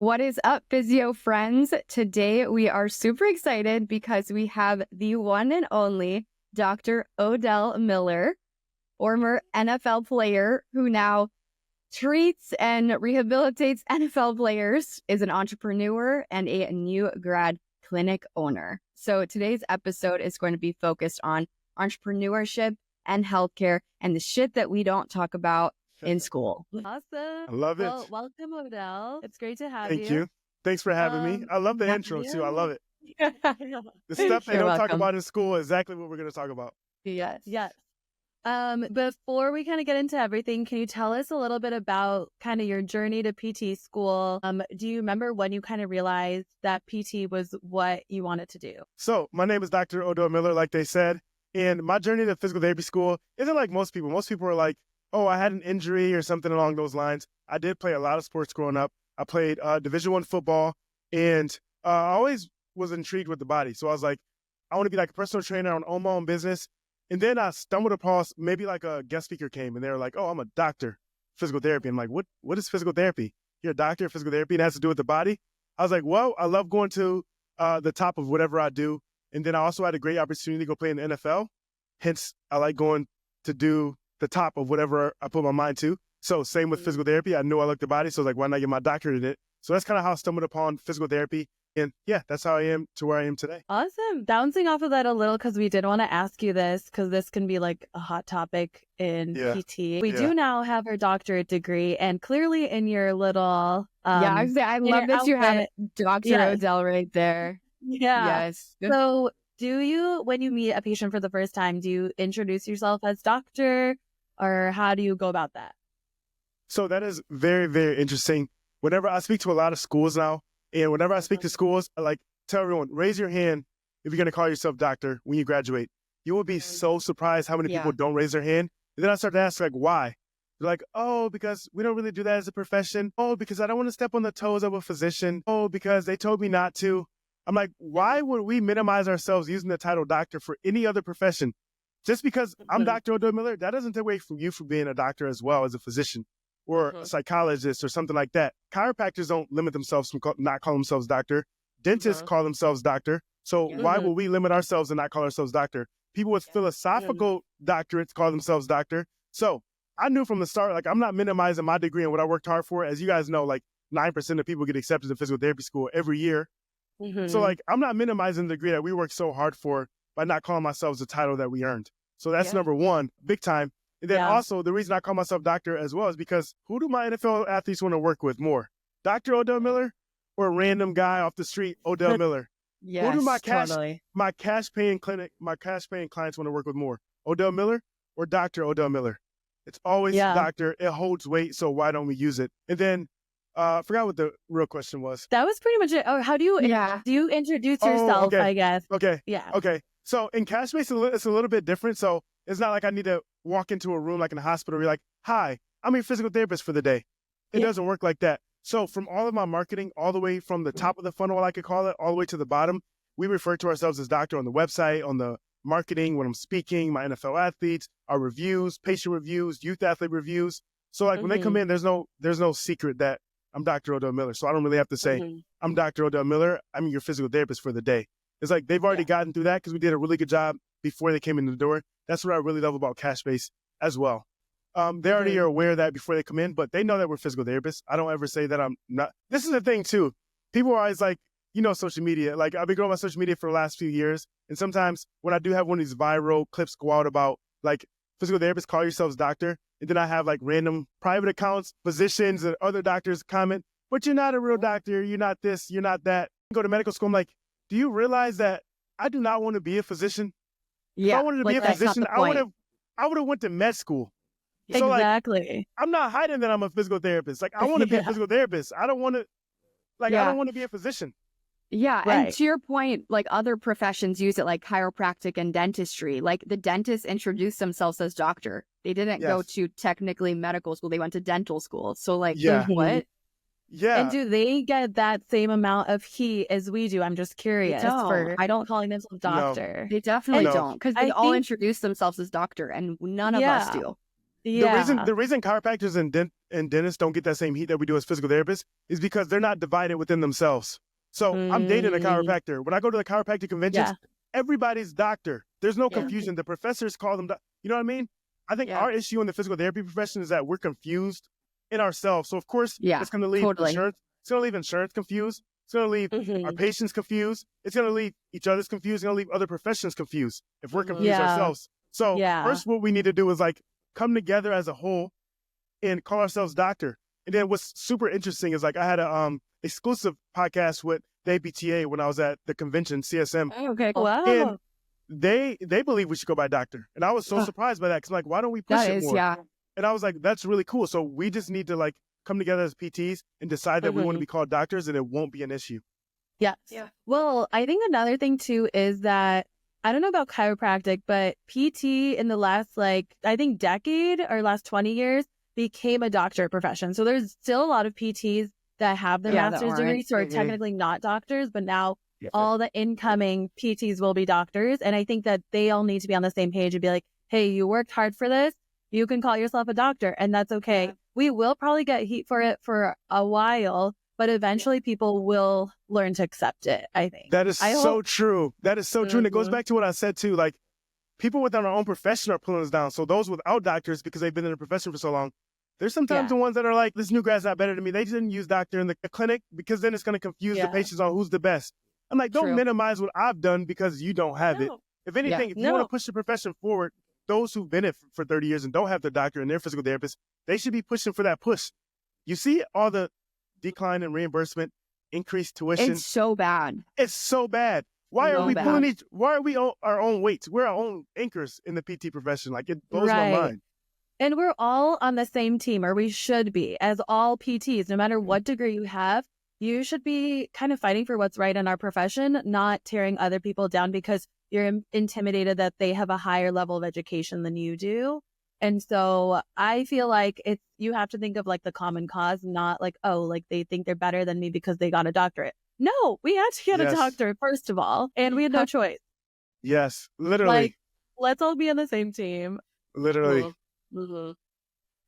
What is up, physio friends? Today we are super excited because we have the one and only Dr. Odell Miller, former NFL player who now treats and rehabilitates NFL players, is an entrepreneur, and a new grad clinic owner. So today's episode is going to be focused on entrepreneurship and healthcare and the shit that we don't talk about in school. Awesome. I love it. Well, welcome, Odell. It's great to have Thank you. Thanks for having me. I love the intro too. I love it. The stuff they You're don't talk welcome. about in school is exactly what we're going to talk about. Yes. Yes. Before we kind of get into everything, can you tell us a little bit about kind of your journey to PT school? Do you remember when you kind of realized that PT was what you wanted to do? So my name is Dr. Odell Miller, like they said, and my journey to physical therapy school isn't like most people. Most people are like, oh, I had an injury or something along those lines. I did play a lot of sports growing up. I played Division I football, and I always was intrigued with the body. So I was like, I want to be like a personal trainer, own my own business. And then I stumbled across maybe like a guest speaker came, and they were like, oh, I'm a doctor, physical therapy. I'm like, what is physical therapy? You're a doctor of physical therapy, and it has to do with the body? I was like, well, I love going to the top of whatever I do. And then I also had a great opportunity to go play in the NFL. Hence, I like going to do the top of whatever I put my mind to. So same with physical therapy. I knew I liked the body, so I was like, why not get my doctorate in it? So that's kind of how I stumbled upon physical therapy. And yeah, that's how I am to where I am today. Awesome. Bouncing off of that a little, because we did want to ask you this, because this can be like a hot topic in PT. We do now have our doctorate degree, and clearly in your little I love that you have Dr. Odell right there. Yeah. Yes. So do you, when you meet a patient for the first time, do you introduce yourself as doctor, or how do you go about that? So that is very, very interesting. Whenever I speak to a lot of schools now, and whenever I speak to schools, I like tell everyone, raise your hand if you're going to call yourself doctor when you graduate. You will be so surprised how many people don't raise their hand. And then I start to ask, like, why? They're like, oh, because we don't really do that as a profession. Oh, because I don't want to step on the toes of a physician. Oh, because they told me not to. I'm like, why would we minimize ourselves using the title doctor for any other profession? Just because I'm Dr. Odell Miller, that doesn't take away from you from being a doctor as well as a physician or a psychologist or something like that. Chiropractors don't limit themselves from not calling themselves doctor. Dentists call themselves doctor. So why would we limit ourselves and not call ourselves doctor? People with philosophical doctorates call themselves doctor. So I knew from the start, like, I'm not minimizing my degree and what I worked hard for. As you guys know, like 9% of people get accepted to physical therapy school every year. So like, I'm not minimizing the degree that we worked so hard for by not calling ourselves the title that we earned. So that's number one, big time. And then also the reason I call myself doctor as well is because who do my NFL athletes want to work with more? Dr. Odell Miller or a random guy off the street, Odell Miller? Yes, who do my totally. cash paying clinic, my cash paying clients want to work with more? Odell Miller or Dr. Odell Miller? It's always doctor. It holds weight. So why don't we use it? And then I forgot what the real question was. That was pretty much it. Oh, how do you do you introduce yourself, I guess? Okay. Yeah. Okay. So in cash based, it's a little bit different. So it's not like I need to walk into a room like in a hospital and be like, hi, I'm your physical therapist for the day. It doesn't work like that. So from all of my marketing, all the way from the top of the funnel, I could call it, all the way to the bottom, we refer to ourselves as doctor on the website, on the marketing, when I'm speaking, my NFL athletes, our reviews, patient reviews, youth athlete reviews. So like when they come in, there's no secret that I'm Dr. Odell Miller. So I don't really have to say, I'm Dr. Odell Miller. I'm your physical therapist for the day. It's like they've already gotten through that because we did a really good job before they came in the door. That's what I really love about cash base as well. They already are aware of that before they come in, but they know that we're physical therapists. I don't ever say that I'm not. This is the thing too. People are always like, social media. Like, I've been growing my social media for the last few years. And sometimes when I do have one of these viral clips go out about like physical therapists, call yourselves doctor. And then I have like random private accounts, physicians and other doctors comment, but you're not a real doctor. You're not this, you're not that. Go to medical school. I'm like, do you realize that I do not want to be a physician? Yeah. If I wanted to be a physician, I would have went to med school. So Exactly. like, I'm not hiding that I'm a physical therapist. Like, I want to be a physical therapist. I don't want to, I don't want to be a physician. Yeah. Right. And to your point, like other professions use it, like chiropractic and dentistry. Like the dentists introduced themselves as doctor. They didn't go to technically medical school. They went to dental school. So like, what? Yeah. And do they get that same amount of heat as we do? I'm just curious. I don't calling themselves doctor. They definitely don't, because they all think- introduce themselves as doctor, and none of us do. Yeah. The reason chiropractors and dentists don't get that same heat that we do as physical therapists is because they're not divided within themselves. So I'm dating a chiropractor. When I go to the chiropractic conventions, everybody's doctor. There's no confusion. The professors call them, you know what I mean? I think our issue in the physical therapy profession is that we're confused in ourselves. So of course, it's going to leave insurance. It's going to leave insurance confused. It's going to leave our patients confused. It's going to leave each other's confused. It's going to leave other professions confused if we're confused ourselves. So first, what we need to do is like come together as a whole and call ourselves doctor. And then what's super interesting is like I had a exclusive podcast with the APTA when I was at the convention, CSM. Oh, okay, cool. Wow. And they believe we should go by doctor. And I was so surprised by that because I'm like, why don't we push it more? Yeah. And I was like, that's really cool. So we just need to like come together as PTs and decide that we want to be called doctors and it won't be an issue. Yes. Yeah. Well, I think another thing too is that I don't know about chiropractic, but PT in the last I think decade or last 20 years became a doctor profession. So there's still a lot of PTs that have their master's degrees who are technically not doctors, but now all the incoming PTs will be doctors. And I think that they all need to be on the same page and be like, hey, you worked hard for this. You can call yourself a doctor and that's okay. Yeah. We will probably get heat for it for a while, but eventually people will learn to accept it, I think. That is so true. That is so true. And it goes back to what I said too, like people within our own profession are pulling us down. So those without doctors, because they've been in the profession for so long, there's sometimes the ones that are like, this new guy's not better than me. They didn't use doctor in the clinic because then it's going to confuse the patients on who's the best. I'm like, don't minimize what I've done because you don't have it. If anything, if you want to push the profession forward, those who've been in it for 30 years and don't have their doctor and their physical therapist, they should be pushing for that push. You see all the decline in reimbursement, increased tuition. It's so bad. It's so bad. Why are we why are we our own weights? We're our own anchors in the PT profession. Like it blows my mind. And we're all on the same team, or we should be, as all PTs, no matter what degree you have, you should be kind of fighting for what's right in our profession, not tearing other people down because you're intimidated that they have a higher level of education than you do. And so I feel like you have to think of like the common cause, not like, oh, like they think they're better than me because they got a doctorate. No, we had to get a doctorate, first of all, and we had no choice. Yes, literally. Like, let's all be on the same team. Literally.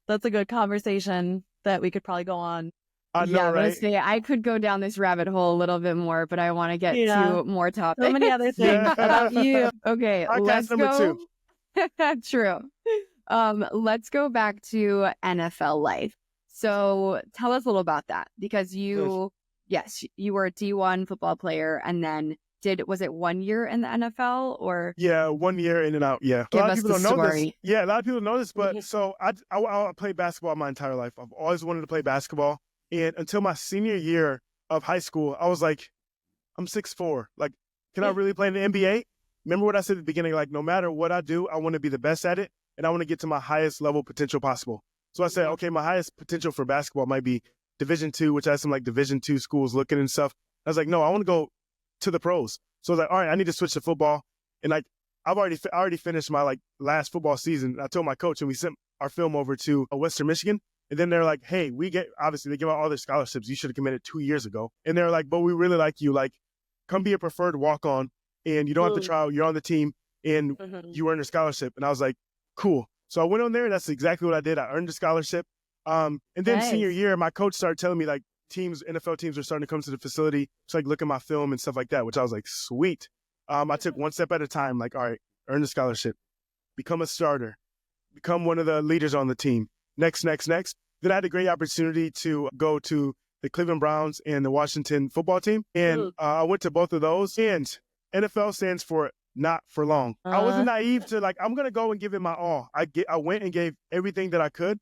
That's a good conversation that we could probably go on. I know, right? But I could go down this rabbit hole a little bit more, but I want to get to more topics. So many other things about you. Okay, let's go. True. Let's go back to NFL life. So tell us a little about that because you were a D1 football player and then was it 1 year in the NFL or? Yeah, 1 year in and out. Yeah. Give us the story. Yeah, a lot of people know this, but so I played basketball my entire life. I've always wanted to play basketball. And until my senior year of high school, I was like, I'm 6'4". Like, can I really play in the NBA? Remember what I said at the beginning, like no matter what I do, I want to be the best at it. And I want to get to my highest level potential possible. So I said, okay, my highest potential for basketball might be Division II, which has some like Division II schools looking and stuff. I was like, no, I want to go to the pros. So I was like, all right, I need to switch to football. And like, I already finished my like last football season. I told my coach and we sent our film over to Western Michigan. And then they're like, hey, obviously they give out all their scholarships. You should have committed 2 years ago. And they're like, but we really like you. Like, come be a preferred walk-on and you don't have to try out. You're on the team and you earned a scholarship. And I was like, cool. So I went on there. That's exactly what I did. I earned a scholarship. And then senior year, my coach started telling me like NFL teams are starting to come to the facility to like look at my film and stuff like that, which I was like, sweet. I took one step at a time, like, all right, earn the scholarship, become a starter, become one of the leaders on the team. Next. Then I had a great opportunity to go to the Cleveland Browns and the Washington football team. And I went to both of those. And NFL stands for not for long. I wasn't naive to like, I'm going to go and give it my all. I went and gave everything that I could.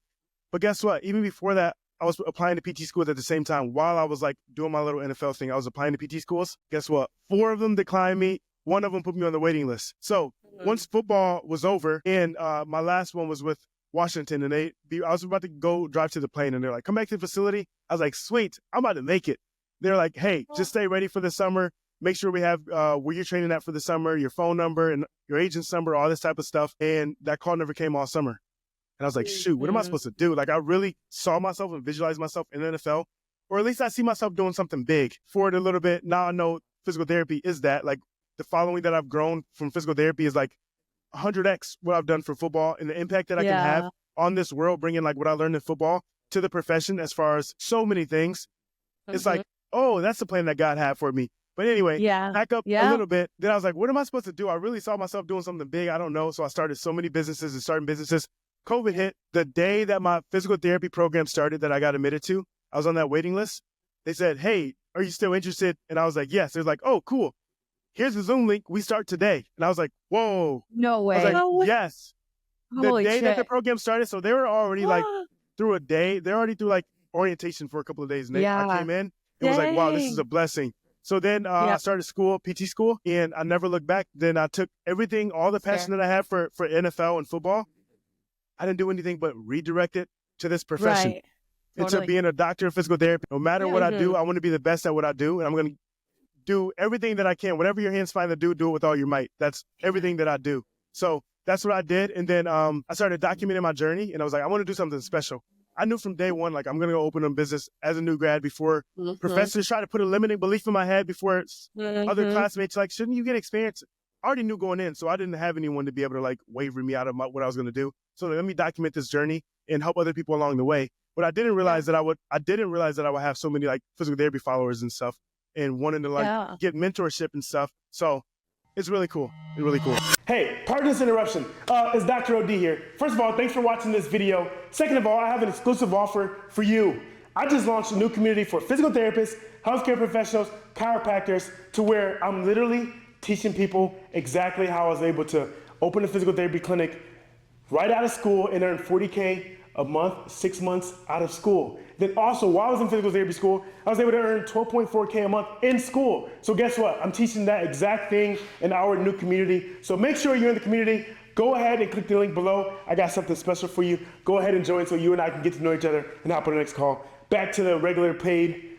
But guess what? Even before that, I was applying to PT schools at the same time. While I was like doing my little NFL thing, I was applying to PT schools. Guess what? 4 of them declined me. 1 of them put me on the waiting list. So once football was over and my last one was with Washington and I was about to go drive to the plane and they're like, come back to the facility. I was like, sweet, I'm about to make it. They're like, hey, just stay ready for the summer. Make sure we have where you're training at for the summer, your phone number and your agent's number, all this type of stuff. And that call never came all summer. And I was like, shoot, what am I supposed to do? Like, I really saw myself and visualized myself in the NFL, or at least I see myself doing something big for it a little bit. Now I know physical therapy is that. Like, the following that I've grown from physical therapy is like 100x what I've done for football and the impact that I can have on this world, bringing like what I learned in football to the profession as far as so many things. It's like, oh, that's the plan that God had for me. But anyway, back up a little bit. Then I was like, what am I supposed to do? I really saw myself doing something big. I don't know. So I started so many businesses and starting businesses. COVID hit. The day that my physical therapy program started that I got admitted to, I was on that waiting list. They said, hey, are you still interested? And I was like, yes. They're like, oh, cool. Here's the Zoom link. We start today. And I was like, whoa. No way. I was like, yes. Holy the day shit. that the program started, so they were already like through a day. They're already through like orientation for a couple of days. And I came in. It was like, wow, this is a blessing. So then I started school, PT school, and I never looked back. Then I took everything, all the passion that I had for NFL and football. I didn't do anything but redirect it to this profession. Right. It's being a doctor of physical therapy. No matter what I do, I want to be the best at what I do. And I'm going to do everything that I can. Whatever your hands find to do it with all your might. That's everything that I do. So that's what I did. And then I started documenting my journey. And I was like, I want to do something special. I knew from day one, like, I'm going to go open a business as a new grad before professors try to put a limiting belief in my head before other classmates, like, shouldn't you get experience? I already knew going in, so I didn't have anyone to be able to, like, waver me out of what I was going to do. So let me document this journey and help other people along the way. But I didn't realize that I would have so many, like, physical therapy followers and stuff and wanting to, like, get mentorship and stuff. So it's really cool. It's really cool. Hey, pardon this interruption. It's Dr. OD here. First of all, thanks for watching this video. Second of all, I have an exclusive offer for you. I just launched a new community for physical therapists, healthcare professionals, chiropractors, to where I'm literally teaching people exactly how I was able to open a physical therapy clinic right out of school and earn $40K a month, 6 months out of school. Then also, while I was in physical therapy school, I was able to earn $12.4K a month in school. So guess what? I'm teaching that exact thing in our new community. So make sure you're in the community. Go ahead and click the link below. I got something special for you. Go ahead and join so you and I can get to know each other and hop on the next call. Back to the regular paid.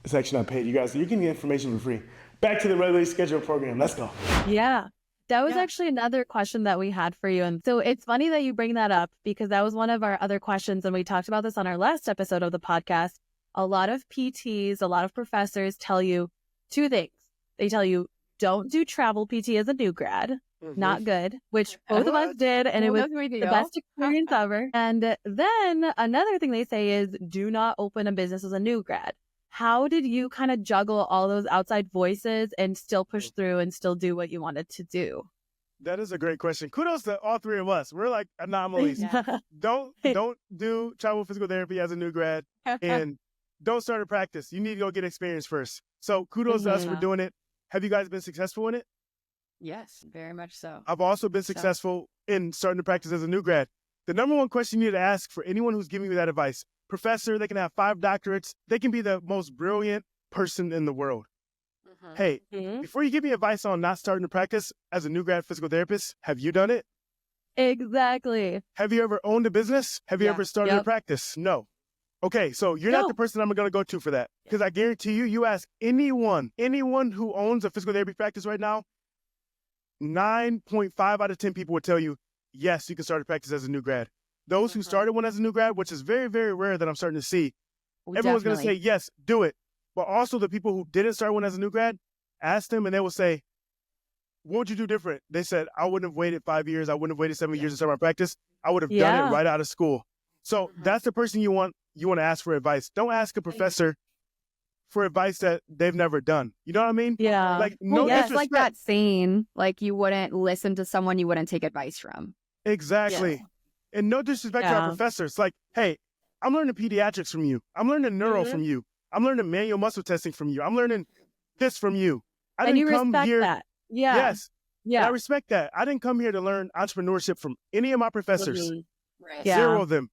It's actually not paid, you guys. You're getting the information for free. Back to the regularly scheduled program. Let's go. Yeah. That was actually another question that we had for you. And so it's funny that you bring that up because that was one of our other questions. And we talked about this on our last episode of the podcast. A lot of PTs, a lot of professors tell you two things. They tell you, don't do travel PT as a new grad. Not good, which both of us did. And it was the best experience ever. And then another thing they say is do not open a business as a new grad. How did you kind of juggle all those outside voices and still push through and still do what you wanted to do? That is a great question. Kudos to all three of us. We're like anomalies. Don't do travel physical therapy as a new grad and don't start a practice. You need to go get experience first. So kudos to us for doing it. Have you guys been successful in it? Yes, very much so. I've also been successful in starting to practice as a new grad. The number one question you need to ask for anyone who's giving you that advice, professor, they can have 5 doctorates. They can be the most brilliant person in the world. Hey, before you give me advice on not starting to practice as a new grad physical therapist, have you done it? Exactly. Have you ever owned a business? Have you ever started a practice? No. Okay, so you're not the person I'm going to go to for that. Because I guarantee you ask anyone who owns a physical therapy practice right now, 9.5 out of 10 people would tell you, yes, you can start a practice as a new grad. Those who started one as a new grad, which is very, very rare that I'm starting to see, everyone's going to say, yes, do it. But also the people who didn't start one as a new grad, ask them and they will say, what would you do different? They said, I wouldn't have waited 5 years. I wouldn't have waited 7 years to start my practice. I would have done it right out of school. So that's the person you want to ask for advice. Don't ask a professor for advice that they've never done. You know what I mean? Yeah. Like, no it's like that saying, like you wouldn't listen to someone you wouldn't take advice from. Exactly. Yeah. And no disrespect to our professors. Like, hey, I'm learning pediatrics from you. I'm learning neuro from you. I'm learning manual muscle testing from you. I'm learning this from you. I didn't come here. That. Yeah. Yes. Yeah. And I respect that. I didn't come here to learn entrepreneurship from any of my professors. Right. Zero of them.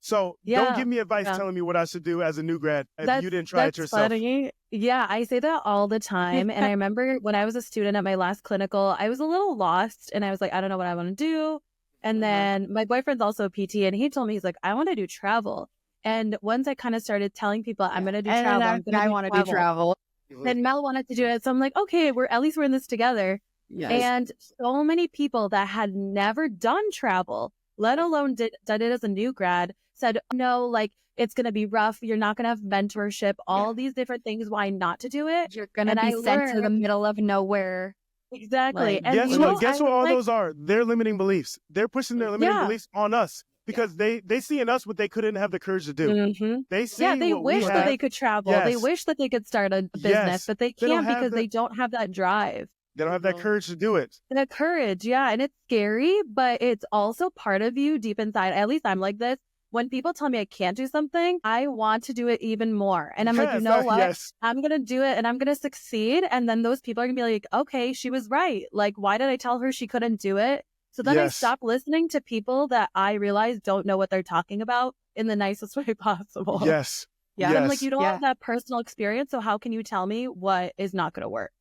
So don't give me advice telling me what I should do as a new grad if you didn't try it yourself. Funny. Yeah, I say that all the time. And I remember when I was a student at my last clinical, I was a little lost and I was like, I don't know what I want to do. And then my boyfriend's also a PT and he told me, he's like, I want to do travel. And once I kind of started telling people I'm going to do travel, I want to do travel. Then Mel wanted to do it. So I'm like, okay, we're in this together. Yes. And so many people that had never done travel, let alone done it as a new grad, said, no, like it's going to be rough. You're not going to have mentorship, all these different things. Why not to do it? You're going to be sent to the middle of nowhere. Exactly. Like, and guess what all those are? They're limiting beliefs. They're pushing their limiting beliefs on us. because they see in us what they couldn't have the courage to do. Mm-hmm. They see Yeah, they what we wish that have. they could travel. Yes. They wish that they could start a business, Yes. but they They don't can't have because the- they don't have that drive. They don't have that courage to do it. The courage, yeah. And it's scary, but it's also part of you deep inside. At least I'm like this. When people tell me I can't do something, I want to do it even more. And I'm like, you know what? Yes. I'm going to do it and I'm going to succeed. And then those people are going to be like, okay, she was right. Like, why did I tell her she couldn't do it? So then I Yes. stop listening to people that I realize don't know what they're talking about in the nicest way possible. Yes. Yeah. And I'm Yes. like, you don't have that personal experience. So how can you tell me what is not going to work?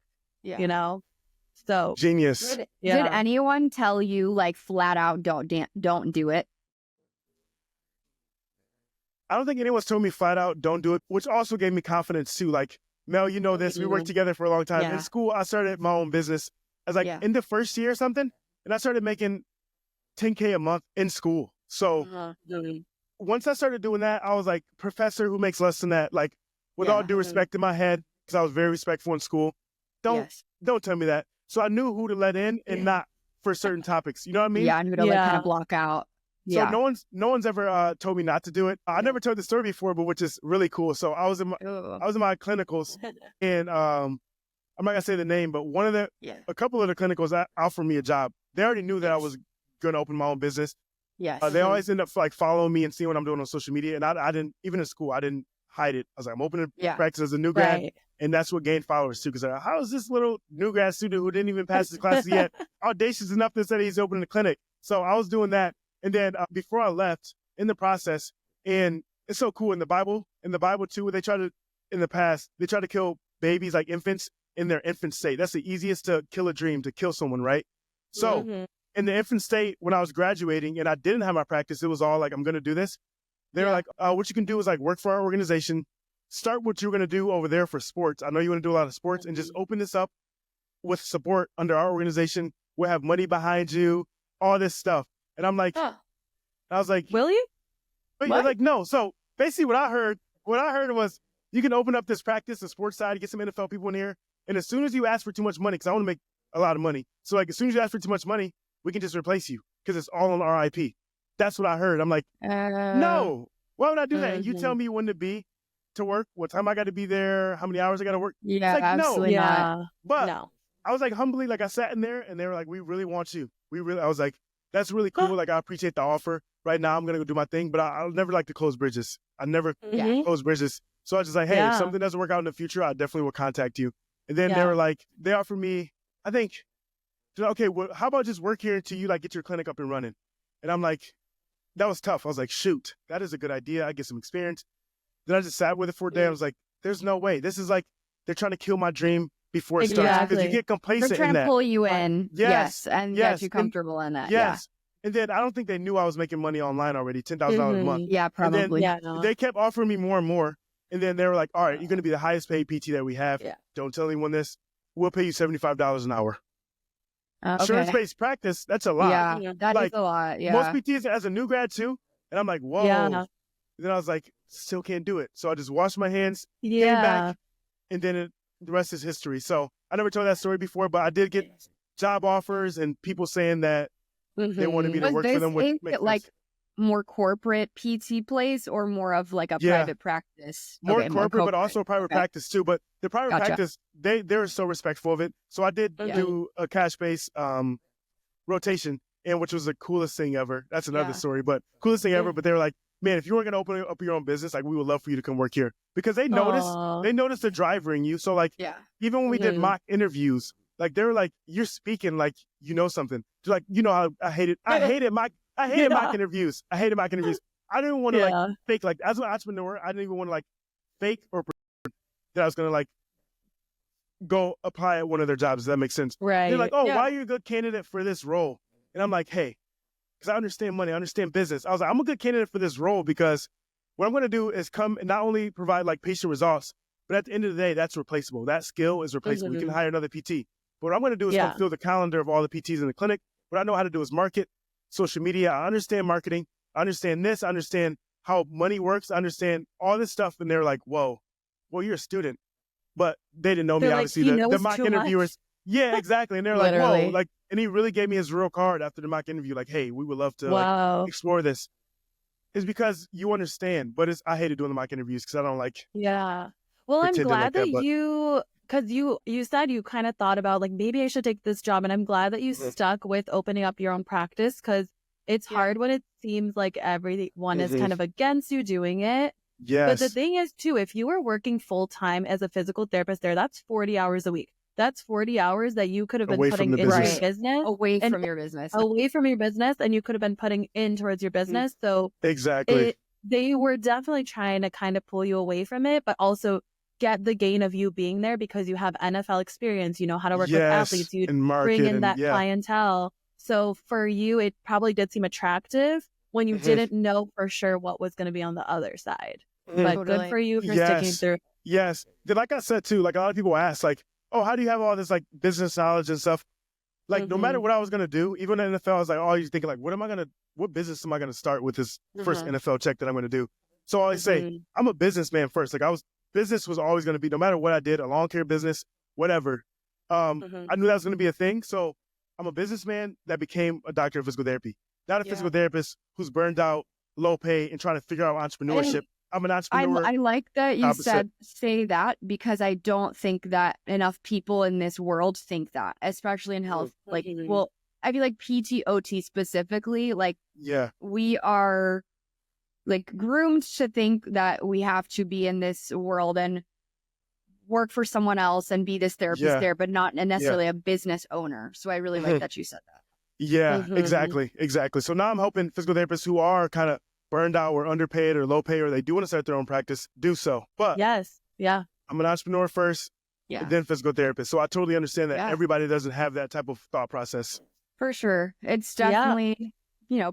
Yeah. You know? So Genius. Did yeah. anyone tell you like flat out don't do it? I don't think anyone's told me flat out, don't do it, which also gave me confidence too. Like, Mel, you know this. We worked together for a long time. Yeah. In school, I started my own business. I was like in the first year or something, and I started making $10K a month in school. So once I started doing that, I was like, professor who makes less than that, like, with all due respect in my head, because I was very respectful in school, don't tell me that. So I knew who to let in and not for certain topics. You know what I mean? Yeah, and who to like kind of block out. So no one's ever told me not to do it. I never told the story before, but which is really cool. So I was in my clinicals, and I'm not gonna say the name, but a couple of the clinicals offered me a job. They already knew that I was gonna open my own business. Yes. They always end up like following me and seeing what I'm doing on social media, and I didn't, even in school, I didn't hide it. I was like, I'm opening practice as a new grad, and that's what gained followers too. Because how is this little new grad student who didn't even pass his classes yet audacious enough to say he's opening a clinic? So I was doing that. And then before I left, in the process, and it's so cool in the Bible too, they try to kill babies, like infants, in their infant state. That's the easiest to kill a dream, to kill someone, right? So in the infant state, when I was graduating and I didn't have my practice, it was all like, I'm going to do this. They were like, what you can do is like work for our organization, start what you're going to do over there for sports. I know you want to do a lot of sports, and just open this up with support under our organization. We'll have money behind you, all this stuff. And I'm like, I was like, will you? But you're like, no. So basically what I heard was, you can open up this practice, the sports side, get some NFL people in here. And as soon as you ask for too much money, because I want to make a lot of money. So like, as soon as you ask for too much money, we can just replace you because it's all on our IP. That's what I heard. I'm like, no, why would I do that? And you tell me when to work, what time I got to be there, how many hours I got to work. Yeah, it's like, absolutely not. But I was like, humbly, like I sat in there and they were like, we really want you. I was like, that's really cool. Like, I appreciate the offer. Right now, I'm going to go do my thing, but I'll never like to close bridges. I never close bridges. So I was just like, hey, if something doesn't work out in the future, I definitely will contact you. And then they were like, they offered me, I think, okay, well, how about just work here until you like get your clinic up and running? And I'm like, that was tough. I was like, shoot, that is a good idea. I get some experience. Then I just sat with it for a day. I was like, there's no way. This is like, they're trying to kill my dream before it starts, because you get complacent They're trying in that. to pull you in. Yes. And get you comfortable in that. Yes. And then I don't think they knew I was making money online already, $10,000 a month. Yeah, probably. They kept offering me more and more. And then they were like, all right, you're going to be the highest paid PT that we have. Don't tell anyone this. We'll pay you $75 an hour. Insurance-based practice, that's a lot. Yeah, that is a lot. Yeah. Most PTs as a new grad too. And I'm like, whoa. And then I was like, still can't do it. So I just washed my hands, came back, and then the rest is history. So I never told that story before, but I did get job offers and people saying that they wanted me to work for them. Like more corporate PT place or more of like a private practice? More corporate, but also private practice too. But the private practice, they're so respectful of it. So I did do a cash-based rotation, and which was the coolest thing ever. That's another story, but coolest thing ever. But they were like, man, if you were going to open up your own business, like, we would love for you to come work here, because they noticed the driver in you. So like, even when we did mock interviews, like, they were like, you're speaking like you know something. They're like, you know how I hated mock interviews. I hated mock interviews. I didn't want to like fake, like, as an entrepreneur, I didn't even want to like fake or pretend that I was going to like go apply at one of their jobs. Does that make sense? Right. They're like, why are you a good candidate for this role? And I'm like, hey, because I understand money, I understand business. I was like, I'm a good candidate for this role because what I'm going to do is come and not only provide like patient results, but at the end of the day, that's replaceable. That skill is replaceable. We can hire another PT. But what I'm going to do is come fill the calendar of all the PTs in the clinic. What I know how to do is market, social media. I understand marketing. I understand this. I understand how money works. I understand all this stuff. And they're like, whoa, well, you're a student. But they didn't know me, obviously. The mock interviewers. Yeah, exactly. And they're like, whoa, like, and he really gave me his real card after the mock interview. Like, hey, we would love to like, explore this. It's because you understand, but I hated doing the mock interviews because I don't like Yeah. Well, I'm pretending like glad that but because you said you kind of thought about like maybe I should take this job, and I'm glad that you Mhm. stuck with opening up your own practice because it's Yeah. hard when it seems like everyone is Mhm. kind of against you doing it. But the Yes. thing is, too, if you were working full time as a physical therapist there, that's 40 hours a week. That's 40 hours that you could have been Away from putting the into your business. business Away and from your business. away from your business, and you could have been putting in towards your business. So Exactly. they were definitely trying to kind of pull you away from it, but also get the gain of you being there because you have NFL experience, you know how to work with Yes. athletes, you And bring market in and that yeah. clientele. So for you, it probably did seem attractive when you Mhm. didn't know for sure what was going to be on the other side. Mhm. But good Totally. for you for sticking Yes. through. Yes. Then like I said too, like a lot of people ask, like, oh, how do you have all this like business knowledge and stuff? Like no matter Mhm. what I was gonna do, even in the NFL, I was like always thinking like, what business am I gonna start with this first Uh-huh. NFL check that I'm gonna do? So I always say, Mhm. I'm a businessman first. Like business was always gonna be, no matter what I did, a lawn care business, whatever. Mhm. I knew that was gonna be a thing. So I'm a businessman that became a doctor of physical therapy, not a physical therapist who's burned out, low pay, and trying to figure out entrepreneurship. And I'm an I entrepreneur, like that you opposite. say that because I don't think that enough people in this world think that, especially in health. Like, Mhm. well, I feel like PTOT specifically, like Yeah. we are like groomed to think that we have to be in this world and work for someone else and be this therapist Yeah. there, but not Yeah. necessarily a business owner. So I really like that you said that. Yeah, Mhm. exactly. So now I'm helping physical therapists who are kind of burned out or underpaid or low pay, or they do want to start their own practice, do so. But Yes. Yeah. I'm an entrepreneur first, Yeah. and then physical therapist. So I totally understand that Yeah. everybody doesn't have that type of thought process. For sure. It's Yeah. definitely,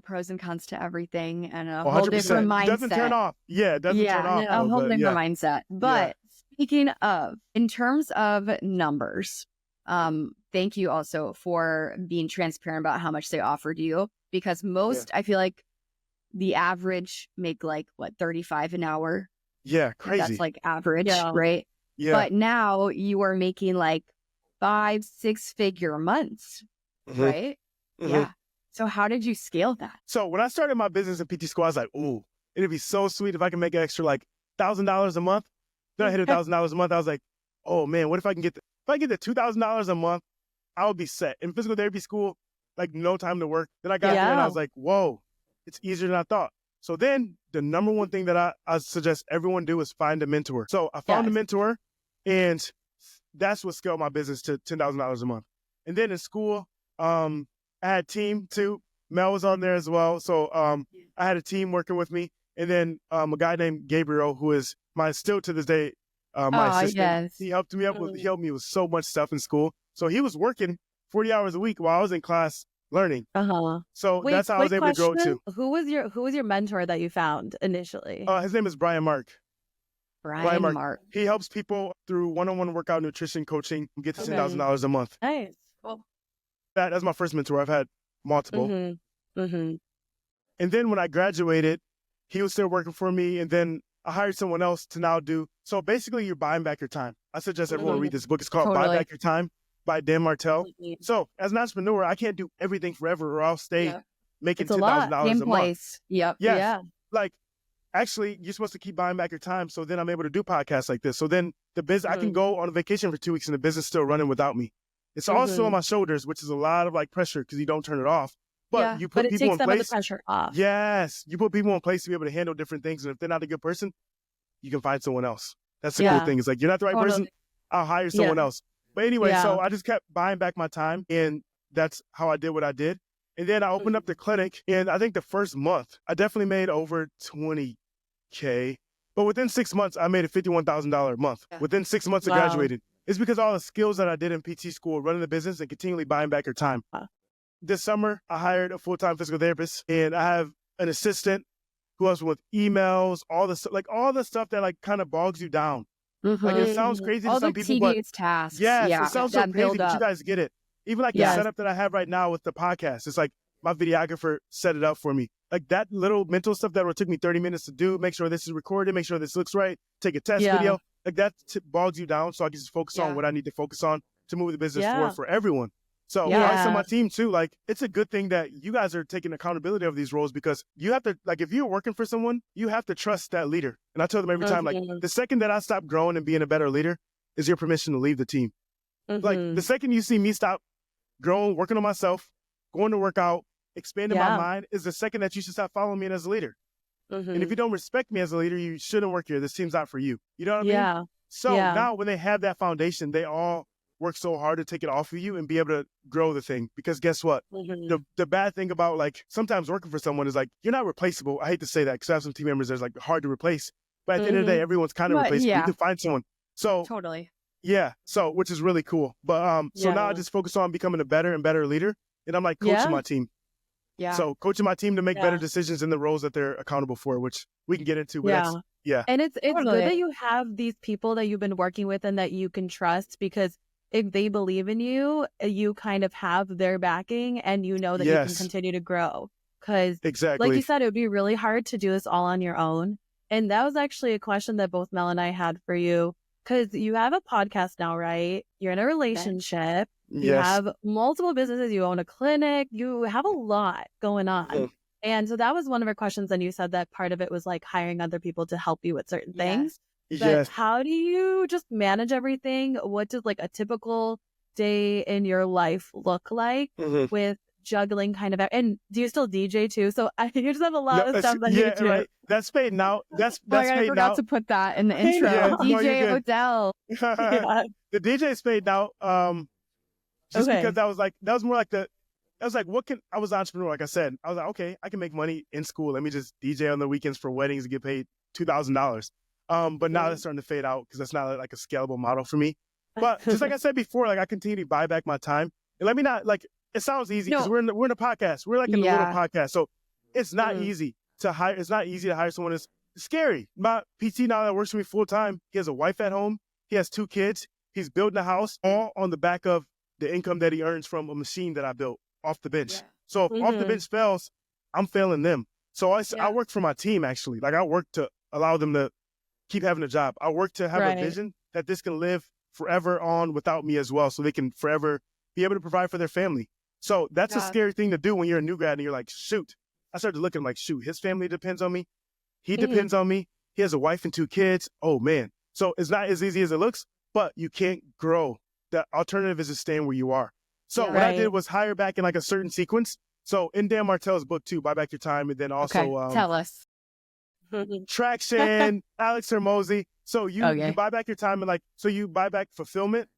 pros and cons to everything and a Oh, whole different 100%. Doesn't turn mindset. off. Yeah, it doesn't turn Yeah, off a though, whole but different yeah, mindset. yeah. But speaking of, in terms of numbers, thank you also for being transparent about how much they offered you because most, I feel like the average make like what, 35 an hour? Yeah, Like, crazy. that's like average, Yeah. right? Yeah. But now you are making like 5-6 figure months, Mhm. right? Mhm. Yeah. So how did you scale that? So when I started my business in PT school, I was like, ooh, it'd be so sweet if I can make an extra like $1,000 a month. Then I hit $1,000 a month. I was like, oh man, what if I can if I get the $2,000 a month, I would be set. In physical therapy school, like no time to work. Then I got there and I Yeah. was like, whoa, it's easier than I thought. So then the number one thing that I suggest everyone do is find a mentor. So I found a Yes. mentor, and that's what scaled my business to $10,000 a month. And then in school, I had team too. Mel was on there as well. So I had a team working with me. And then a guy named Gabriel, who is still to this day, my Oh, assistant. yes. He helped me he helped me with so much stuff in school. So he was working 40 hours a week while I was in class learning. Uh-huh. So Wait, that's how I was quick able to grow question. too. Who was your mentor that you found initially? His name is Brian Mark. Brian Mark. He helps people through one-on-one workout nutrition coaching get to Okay. $10,000 a month. Nice. Cool. That's my first mentor. I've had multiple. Mm-hmm. Mm-hmm. And then when I graduated, he was still working for me. And then I hired someone else to now do. So basically, you're buying back your time. I suggest everyone read this book. It's called Buy Totally. Back Your Time by Dan Martell. So as an entrepreneur, I can't do everything forever or I'll stay making It's a lot. $10,000 In a month. place. Yep. Yes. Yeah. Like, actually, you're supposed to keep buying back your time. So then I'm able to do podcasts like this. So then the business, I can go on a vacation for 2 weeks and the business still running without me. It's also on my shoulders, which is a lot of like pressure because you don't turn it off. But you put But it people takes in some of the place. pressure off. Yes. You put people in place to be able to handle different things. And if they're not a good person, you can find someone else. That's the cool thing. It's like, you're not the right person, I'll hire someone else. But anyway, so I just kept buying back my time. And that's how I did what I did. And then I opened up the clinic. And I think the first month, I definitely made over $20K. But within 6 months, I made a $51,000 a month. Within 6 months of graduating. It's because all the skills that I did in PT school, running the business and continually buying back your time. This summer, I hired a full-time physical therapist, and I have an assistant who helps with emails, all the stuff that like kind of bogs you down. Like, it sounds crazy to All some the people, but tedious tasks. yes, it sounds so that crazy, build but you up. guys get it. Even like the setup that I have right now with the podcast, it's like my videographer set it up for me. Like that little mental stuff that would took me 30 minutes to do, make sure this is recorded, make sure this looks right, take a test video. Like that bogs you down, so I can just focus on what I need to focus on to move the business forward for everyone. So I always tell my team too, like, it's a good thing that you guys are taking accountability of these roles, because you have to, like, if you're working for someone, you have to trust that leader. And I tell them every time, like, the second that I stop growing and being a better leader is your permission to leave the team. Like, the second you see me stop growing, working on myself, going to work out, expanding my mind, is the second that you should stop following me as a leader. And if you don't respect me as a leader, you shouldn't work here. This team's not for you. You know what I mean? So now when they have that foundation, they all work so hard to take it off of you and be able to grow the thing. Because guess what? The bad thing about, like, sometimes working for someone is, like, you're not replaceable. I hate to say that, because I have some team members that's, like, hard to replace. But at the end of the day, everyone's kind of replaceable. You can find someone. So totally. Yeah. So, which is really cool. But so now I just focus on becoming a better and better leader. And I'm, like, coaching my team. Yeah. So coaching my team to make better decisions in the roles that they're accountable for, which we can get into. But and it's good that you have these people that you've been working with and that you can trust, because if they believe in you, you kind of have their backing, and you know that you can continue to grow. Because like you said, it would be really hard to do this all on your own. And that was actually a question that both Mel and I had for you, because you have a podcast now, right? You're in a relationship. You have multiple businesses. You own a clinic. You have a lot going on. And so that was one of our questions. And you said that part of it was, like, hiring other people to help you with certain things. But how do you just manage everything? What does, like, a typical day in your life look like with juggling kind of, and do you still DJ too? So you just have a lot of stuff that you do. Right. That's paid now. That's paid now. I forgot to put that in the intro. DJ Odell. The DJ is paid now. Just because that was more like I was an entrepreneur, like I said. I was like, okay, I can make money in school. Let me just DJ on the weekends for weddings and get paid $2,000. But now that's starting to fade out, because that's not, like, a scalable model for me. But just like I said before, like, I continue to buy back my time. And let me not, like, it sounds easy because we're in a podcast. We're, like, in a little podcast. So it's not easy to hire. It's not easy to hire someone. It's scary. My PT now that works for me full time, he has a wife at home. He has 2 kids. He's building a house all on the back of the income that he earns from a machine that I built off the bench. So if off the bench fails, I'm failing them. So I work for my team, actually. Like, I work to allow them to keep having a job. I work to have a vision that this can live forever on without me as well, so they can forever be able to provide for their family. So that's a scary thing to do when you're a new grad and you're like, shoot. I started to look at him like, shoot, his family depends on me. He depends on me. He has a wife and 2 kids. Oh, man. So it's not as easy as it looks, but you can't grow. The alternative is just staying where you are. So what I did was hire back in, like, a certain sequence. So in Dan Martell's book too, Buy Back Your Time, and then also tell us. Traction, Alex Hermosi. So you buy back your time, and, like, so you buy back fulfillment,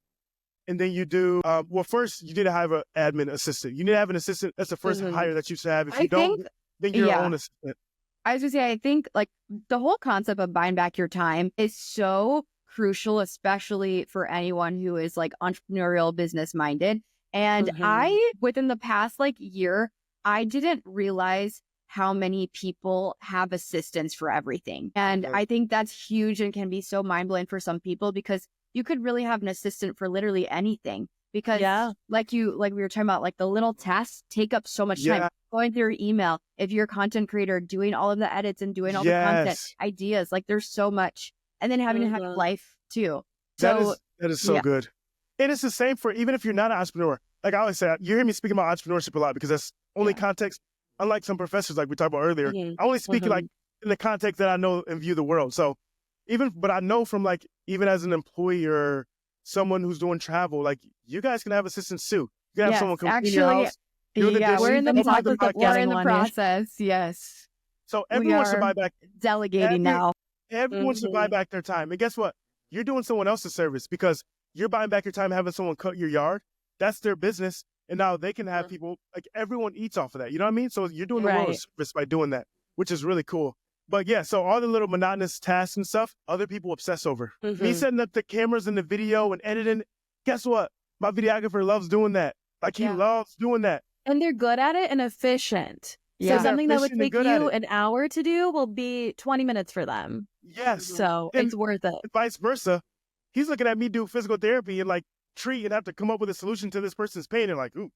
and then you do well, first you need to have an admin assistant. You need to have an assistant. That's the first hire that you should have. If you don't, then you're your own assistant. I was gonna say, I think, like, the whole concept of buying back your time is so crucial, especially for anyone who is, like, entrepreneurial, business minded. And within the past, like, year, I didn't realize how many people have assistants for everything. And I think that's huge and can be so mind-blowing for some people, because you could really have an assistant for literally anything. Because like we were talking about, like, the little tasks take up so much time. Going through your email, if you're a content creator, doing all of the edits and doing all the content, ideas, like, there's so much. And then having to have a life too. So that is so good. And it's the same for, even if you're not an entrepreneur. Like I always say, you hear me speaking about entrepreneurship a lot, because that's only context. Unlike some professors, like we talked about earlier, I only speak like in the context that I know and view the world. So but I know from, like, even as an employee or someone who's doing travel, like, you guys can have assistants too. You can have someone come clean your house. We're in the process. Yes. So everyone should buy back. Delegating now. Everyone should buy back their time. And guess what? You're doing someone else's service, because you're buying back your time having someone cut your yard. That's their business. And now they can have people, like, everyone eats off of that. You know what I mean? So you're doing the world a service by doing that, which is really cool. But yeah, so all the little monotonous tasks and stuff, other people obsess over. Me setting up the cameras and the video and editing, guess what? My videographer loves doing that. Like, he loves doing that. And they're good at it and efficient. So something that would take you an hour to do will be 20 minutes for them. Yes. So it's worth it. Vice versa. He's looking at me do physical therapy and, like, treat and have to come up with a solution to this person's pain. And, like, ooh,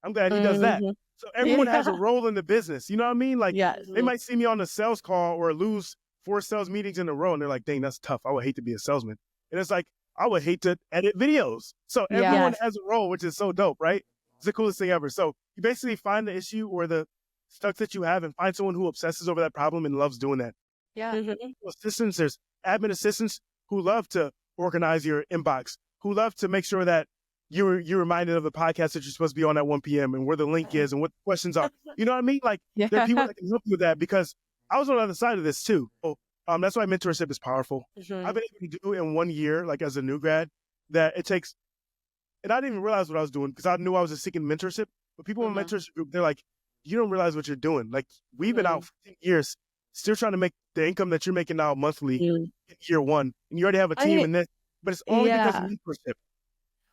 I'm glad he does that. So everyone has a role in the business. You know what I mean? Like, they might see me on a sales call or lose 4 sales meetings in a row, and they're like, dang, that's tough. I would hate to be a salesman. And it's like, I would hate to edit videos. So everyone has a role, which is so dope, right? It's the coolest thing ever. So you basically find the issue or the stuff that you have and find someone who obsesses over that problem and loves doing that. Yeah. Assistants, there's admin assistants who love to organize your inbox, who love to make sure that you're reminded of the podcast that you're supposed to be on at 1 p.m. and where the link is and what the questions are. You know what I mean? Like there are people that can help you with that because I was on the other side of this too. So, that's why mentorship is powerful. I've been able to do in 1 year, like as a new grad, that it takes, and I didn't even realize what I was doing because I knew I was just seeking mentorship. But people in my mentorship group, they're like, you don't realize what you're doing. Like we've been out for 10 years, still trying to make the income that you're making now monthly in year one. And you already have a team in this, but it's only because of mentorship.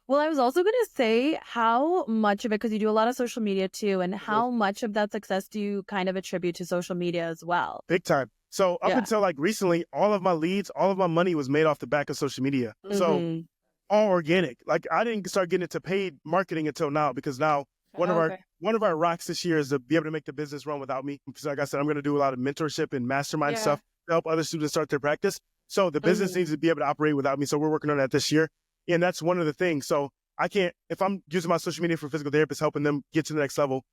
Well, I was also going to say how much of it, because you do a lot of social media too, and how much of that success do you kind of attribute to social media as well? Big time. So up until like recently, all of my leads, all of my money was made off the back of social media. So all organic. Like I didn't start getting into paid marketing until now because now one of our rocks this year is to be able to make the business run without me. Because like I said, I'm going to do a lot of mentorship and mastermind stuff to help other students start their practice. So the business needs to be able to operate without me. So we're working on that this year. And that's one of the things. So I can't, if I'm using my social media for physical therapists, helping them get to the next level,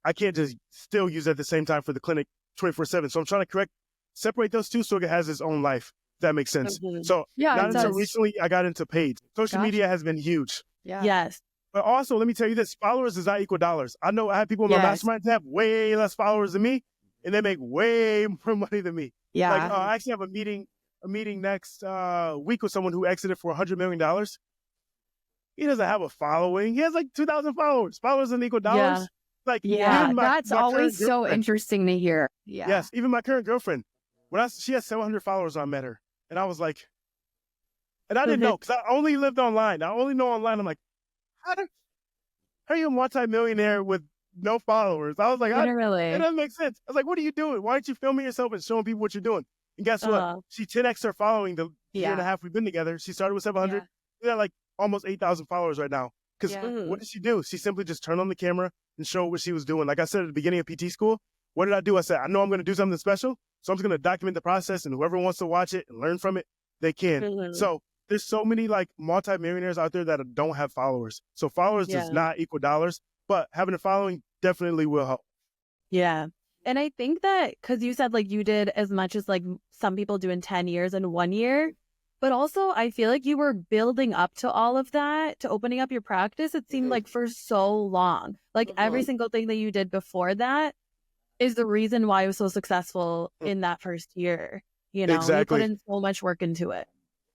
I can't just still use it at the same time for the clinic 24/7. So I'm trying to separate those two so it has its own life, if that makes sense. So not until recently I got into paid. Social media has been huge. Yes. But also, let me tell you this, followers does not equal dollars. I know I have people in my mastermind that have way less followers than me, and they make way more money than me. Yeah. Like, I actually have a meeting next week with someone who exited for $100 million. He doesn't have a following. He has like 2,000 followers. Followers doesn't equal dollars. Like, that's always so interesting to hear. Yeah. Yes, even my current girlfriend, she has 700 followers when I met her. And I was like, and I didn't know, because I only lived online. I only know online. I'm like, how are you a multimillionaire with no followers? I was like, it doesn't make sense. I was like, what are you doing? Why aren't you filming yourself and showing people what you're doing? And guess what? She 10X'd her following the year and a half we've been together. She started with 700. She got like almost 8,000 followers right now. Because what did she do? She simply just turned on the camera and showed what she was doing. Like I said at the beginning of PT school, what did I do? I said, I know I'm going to do something special, so I'm just going to document the process, and whoever wants to watch it and learn from it, they can. So there's so many like multimillionaires out there that don't have followers. So followers does not equal dollars, but having a following definitely will help. Yeah. And I think that because you said like you did as much as like some people do in 10 years in 1 year, but also I feel like you were building up to all of that, to opening up your practice. It seemed like for so long, like every single thing that you did before that is the reason why it was so successful in that first year. You know, you put in so much work into it.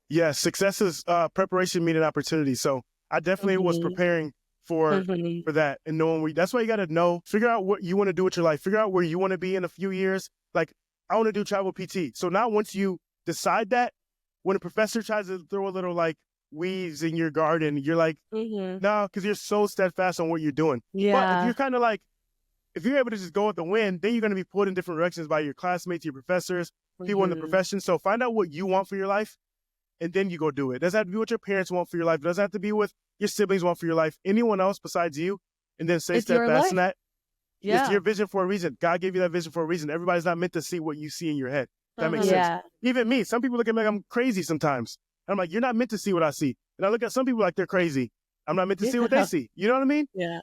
Yeah, success is preparation meeting opportunity. So I definitely was preparing for that and knowing that's why you got to know, figure out what you want to do with your life, figure out where you want to be in a few years. Like I want to do travel PT. So now once you decide that, when a professor tries to throw a little like weeds in your garden, you're like, no, because you're so steadfast on what you're doing. Yeah. But if you're kind of like, if you're able to just go with the wind, then you're going to be pulled in different directions by your classmates, your professors, people in the profession. So find out what you want for your life, and then you go do it. It doesn't have to be what your parents want for your life. It doesn't have to be what your siblings want for your life. Anyone else besides you, and then stay steadfast in that. It's your vision for a reason. God gave you that vision for a reason. Everybody's not meant to see what you see in your head. That makes sense. Even me, some people look at me like I'm crazy sometimes. I'm like, you're not meant to see what I see. And I look at some people like they're crazy. I'm not meant to see what they see. You know what I mean? Yeah.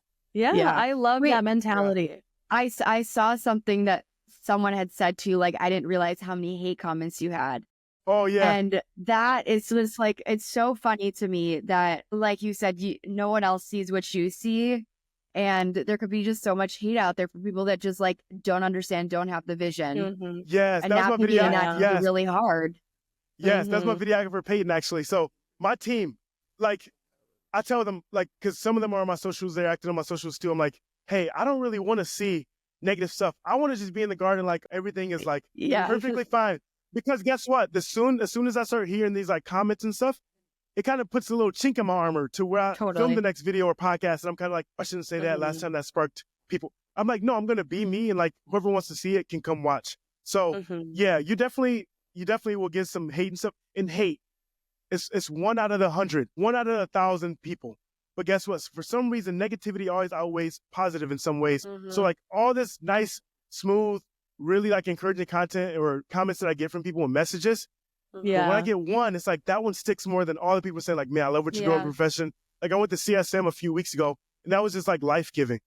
I love that mentality. I saw something that someone had said to you, like, I didn't realize how many hate comments you had. Oh, yeah. And that is just like, it's so funny to me that, like you said, no one else sees what you see. And there could be just so much hate out there for people that just like don't understand, don't have the vision. Yes, and that's my video. Yes. Really hard. Yes, that's my videographer Peyton actually. So my team, like, I tell them, like, because some of them are on my socials, they're acting on my socials too. I'm like, hey, I don't really want to see negative stuff. I want to just be in the garden like everything is like perfectly fine. Because guess what? As soon as I start hearing these like comments and stuff, it kind of puts a little chink in my armor to where I film the next video or podcast. And I'm kind of like, I shouldn't say that. Last time that sparked people. I'm like, no, I'm going to be me. And like, whoever wants to see it can come watch. So yeah, you definitely will get some hate and stuff. And hate, it's 1 out of 100, 1 out of 1,000 people. But guess what? For some reason, negativity always outweighs positive in some ways. So like all this nice, smooth, really like encouraging content or comments that I get from people and messages. Yeah. But when I get one, it's like that one sticks more than all the people saying like, man, I love what you're doing in the profession. Like I went to CSM a few weeks ago And that was just like life-giving.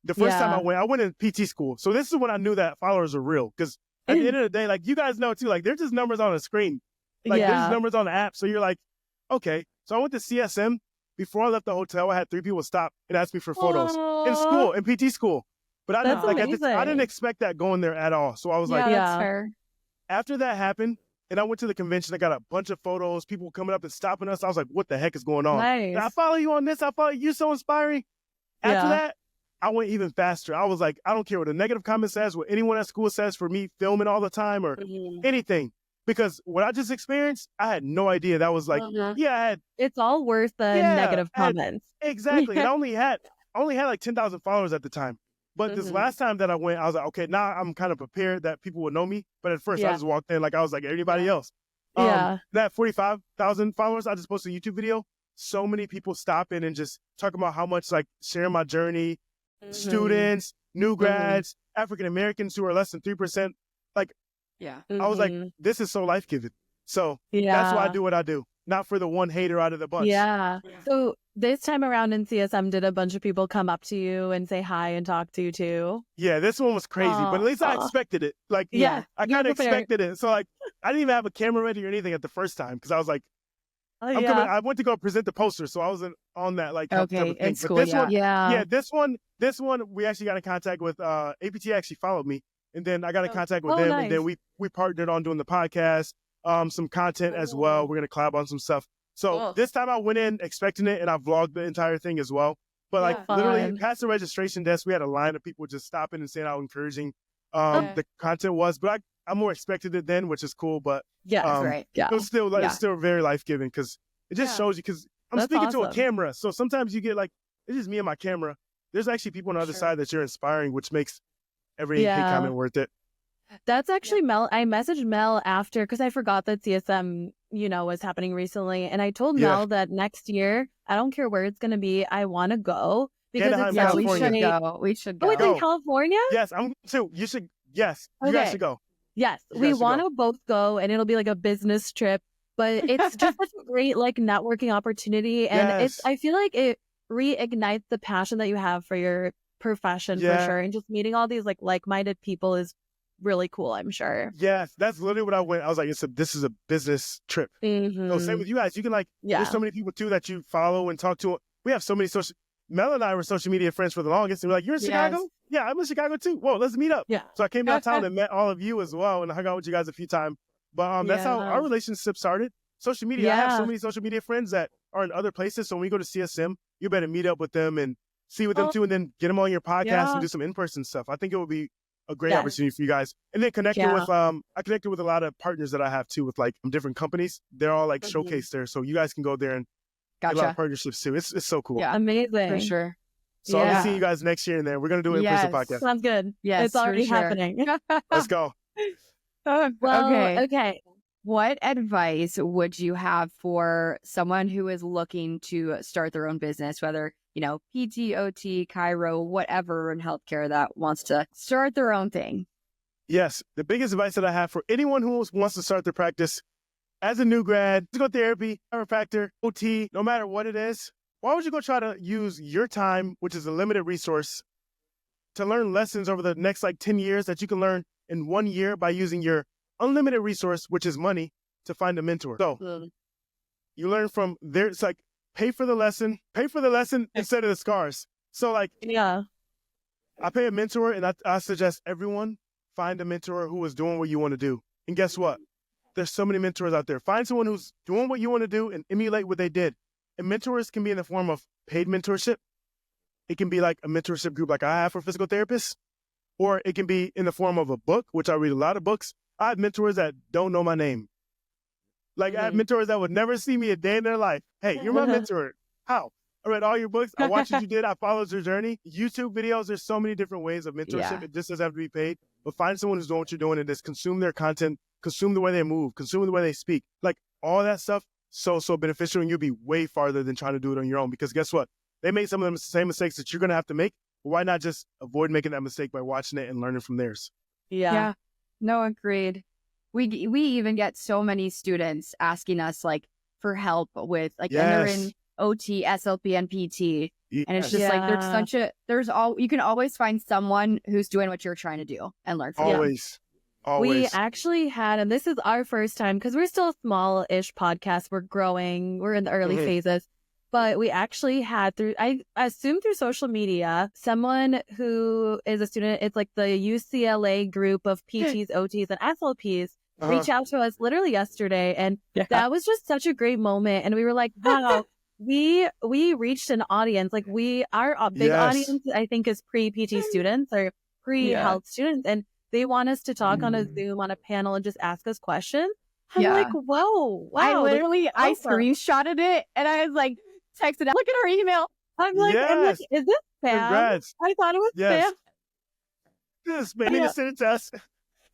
The first time I went in PT school. So this is when I knew that followers are real. Because at the end of the day, like you guys know too, like they're just numbers on a screen. Like there's just numbers on the app. So you're like, okay. So I went to CSM. Before I left the hotel, I had 3 people stop and ask me for photos in school, in PT school. But I didn't, like, I didn't expect that going there at all. So I was like, that's fair. After that happened, and I went to the convention, I got a bunch of photos, people coming up and stopping us. I was like, what the heck is going on? Nice. And I follow you on this. I follow you. You're so inspiring. After that, I went even faster. I was like, I don't care what a negative comment says, what anyone at school says for me filming all the time or anything. Because what I just experienced, I had no idea. That was like, it's all worth the negative comments. Exactly. And I only had like 10,000 followers at the time. But this last time that I went, I was like, okay, now I'm kind of prepared that people would know me. But at first I just walked in like I was like everybody else. That 45,000 followers, I just posted a YouTube video. So many people stopping and just talking about how much, like, sharing my journey, students, new grads, African Americans who are less than 3%. Like, I was like, this is so life-giving. So that's why I do what I do. Not for the one hater out of the bunch. Yeah. So this time around in CSM, did a bunch of people come up to you and say hi and talk to you too? Yeah, this one was crazy, but at least I expected it. Like, I kind of expected it. So, like, I didn't even have a camera ready or anything at the first time because I was like, I went to go present the poster, so I wasn't on that, like, type of thing. In school, but this one, we actually got in contact with, APT actually followed me, and then I got in contact with them, and then we partnered on doing the podcast, some content as well. We're going to collab on some stuff. So this time I went in expecting it, and I vlogged the entire thing as well. But like literally past the registration desk, we had a line of people just stopping and saying how encouraging the content was. But I more expected it then, which is cool. But it was still it's still very life-giving because it just shows you, because I'm speaking to a camera. So sometimes you get like, it's just me and my camera. There's actually people on the other side that you're inspiring, which makes every hate comment worth it. That's actually Mel. I messaged Mel after because I forgot that CSM, was happening recently. And I told Mel that next year, I don't care where it's going to be, I want to go because we should go. Oh, it's in California? Yes, I'm too. You should. Yes, you guys should go. Yes, we want to both go, and it'll be like a business trip. But it's just such a great like networking opportunity, and I feel like it reignites the passion that you have for your profession for sure. And just meeting all these like-minded people is really cool, I'm sure. Yes, that's literally what I went. I was like, this is a business trip. So same with you guys. You can there's so many people too that you follow and talk to. We have so many Mel and I were social media friends for the longest. And we're like, you're in Chicago? Yeah, I'm in Chicago too. Whoa, let's meet up. Yeah. So I came downtown and met all of you as well, and I hung out with you guys a few times. But that's how our relationship started. Social media. I have so many social media friends that are in other places. So when we go to CSM, you better meet up with them and see with them too, and then get them on your podcast and do some in-person stuff. I think it would be a great opportunity for you guys. And then connected with I connected with a lot of partners that I have too, with like different companies. They're all like showcased there, so you guys can go there and get a lot of partnerships too. It's so cool. Yeah, amazing for sure. So I'll see you guys next year, and then we're gonna do an in-person podcast. Sounds good. Yes, it's already happening. Let's go. Okay. What advice would you have for someone who is looking to start their own business, whether, PT, OT, Chiro, whatever in healthcare, that wants to start their own thing? Yes. The biggest advice that I have for anyone who wants to start their practice as a new grad, physical therapy, chiropractor, OT, no matter what it is, why would you go try to use your time, which is a limited resource, to learn lessons over the next 10 years that you can learn in 1 year by using your unlimited resource, which is money, to find a mentor. So you learn from there. It's like, pay for the lesson instead of the scars. So I pay a mentor, and I suggest everyone find a mentor who is doing what you want to do. And guess what? There's so many mentors out there. Find someone who's doing what you want to do and emulate what they did. And mentors can be in the form of paid mentorship. It can be like a mentorship group like I have for physical therapists, or it can be in the form of a book, which I read a lot of books. I have mentors that don't know my name. I have mentors that would never see me a day in their life. Hey, you're my mentor. How? I read all your books. I watched what you did. I followed your journey. YouTube videos. There's so many different ways of mentorship. It just doesn't have to be paid. But find someone who's doing what you're doing and just consume their content, consume the way they move, consume the way they speak. All that stuff, so beneficial, and you'll be way farther than trying to do it on your own. Because guess what? They made some of the same mistakes that you're going to have to make. Why not just avoid making that mistake by watching it and learning from theirs? Yeah. No, agreed. We even get so many students asking us for help with and they're in OT, SLP, and PT. And it's just Yeah. like you can always find someone who's doing what you're trying to do and learn from them. Always. We actually had, and this is our first time because we're still a small-ish podcast. We're growing. We're in the early phases. But we actually had I assume through social media, someone who is a student, it's like the UCLA group of PTs, OTs, and SLPs reach out to us literally yesterday. And that was just such a great moment. And we were like, wow, we reached an audience. Like our big audience, I think, is pre-PT students or pre-health students. And they want us to talk on a Zoom, on a panel, and just ask us questions. I'm like, whoa, wow. I screenshotted it and I was like, texted out, look at our email. I'm like, is this spam? Congrats. I thought it was spam. Yes, maybe to send it to us.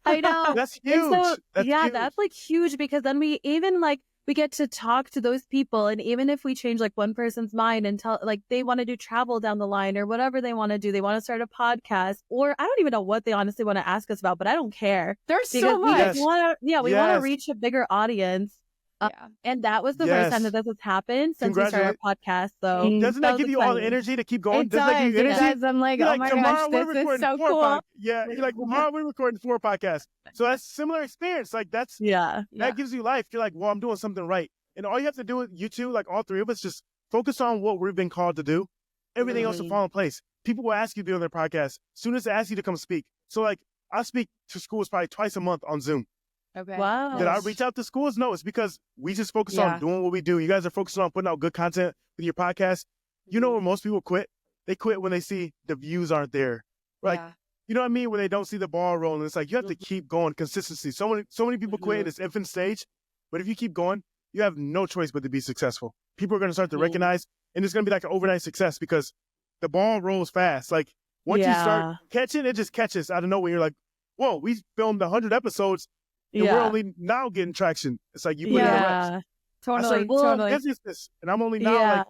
I know. That's huge. So, that's huge. That's like huge because then we even we get to talk to those people. And even if we change like one person's mind and tell like they want to do travel down the line or whatever they want to do, they want to start a podcast, or I don't even know what they honestly want to ask us about, but I don't care. There's so much. We want to reach a bigger audience. And that was the first time that this has happened since we started our podcast. So doesn't that give you all the energy to keep going? Doesn't that give you energy? I'm like, oh my gosh, this is so cool. You're like, tomorrow we're recording 4 podcasts. So that's a similar experience. Like that gives you life. You're like, well, I'm doing something right. And all you have to do with you two, like all 3 of us, just focus on what we've been called to do. Everything else will fall in place. People will ask you to be on their podcast as soon as they ask you to come speak. So like I speak to schools probably twice a month on Zoom. Okay. Wow. Did I reach out to schools? No, it's because we just focus on doing what we do. You guys are focusing on putting out good content with your podcast. You know where most people quit? They quit when they see the views aren't there. Like, you know what I mean? When they don't see the ball rolling. It's like you have to keep going. Consistency. So many people quit at this infant stage. But if you keep going, you have no choice but to be successful. People are going to start to recognize, and it's going to be like an overnight success because the ball rolls fast. Like once you start catching, it just catches out of nowhere. You're like, whoa, we filmed 100 episodes. And we're only now getting traction. It's like you put in the reps. Totally. Business, and I'm only now like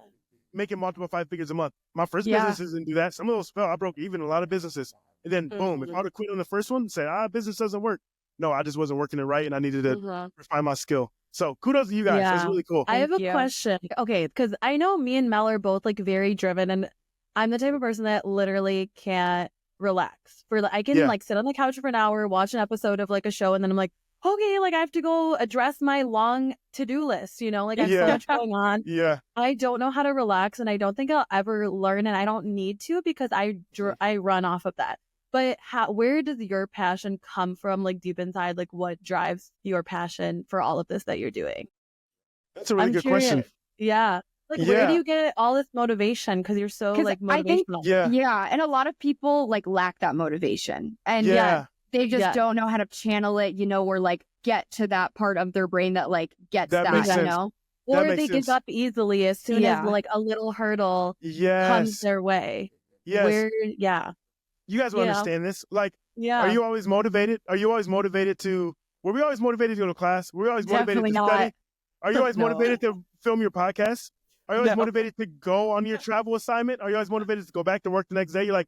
making multiple 5 figures a month. My first businesses didn't do that. Some of those fell. I broke even a lot of businesses. And then boom, if I would have quit on the first one and said, business doesn't work. No, I just wasn't working it right and I needed to refine my skill. So kudos to you guys. That's really cool. I have a question. Okay, because I know me and Mel are both like very driven, and I'm the type of person that literally can't relax. I can like sit on the couch for an hour, watch an episode of like a show, and then I'm like, okay, like I have to go address my long to-do list, you know, like I have so much going on. Yeah. I don't know how to relax, and I don't think I'll ever learn, and I don't need to because I run off of that. But where does your passion come from, like deep inside? Like what drives your passion for all of this that you're doing? That's a really good question. Yeah. Like where do you get all this motivation? Because you're so like motivational. And a lot of people like lack that motivation. And they just don't know how to channel it, you know, or like get to that part of their brain that like gets that you know? Or they give up easily as soon as like a little hurdle comes their way. Yes. You guys will understand this. Like, are you always motivated? Were we always motivated to go to class? Were we always motivated to study? Are you always motivated to film your podcast? Are you always motivated to go on your travel assignment? Are you always motivated to go back to work the next day? You're like,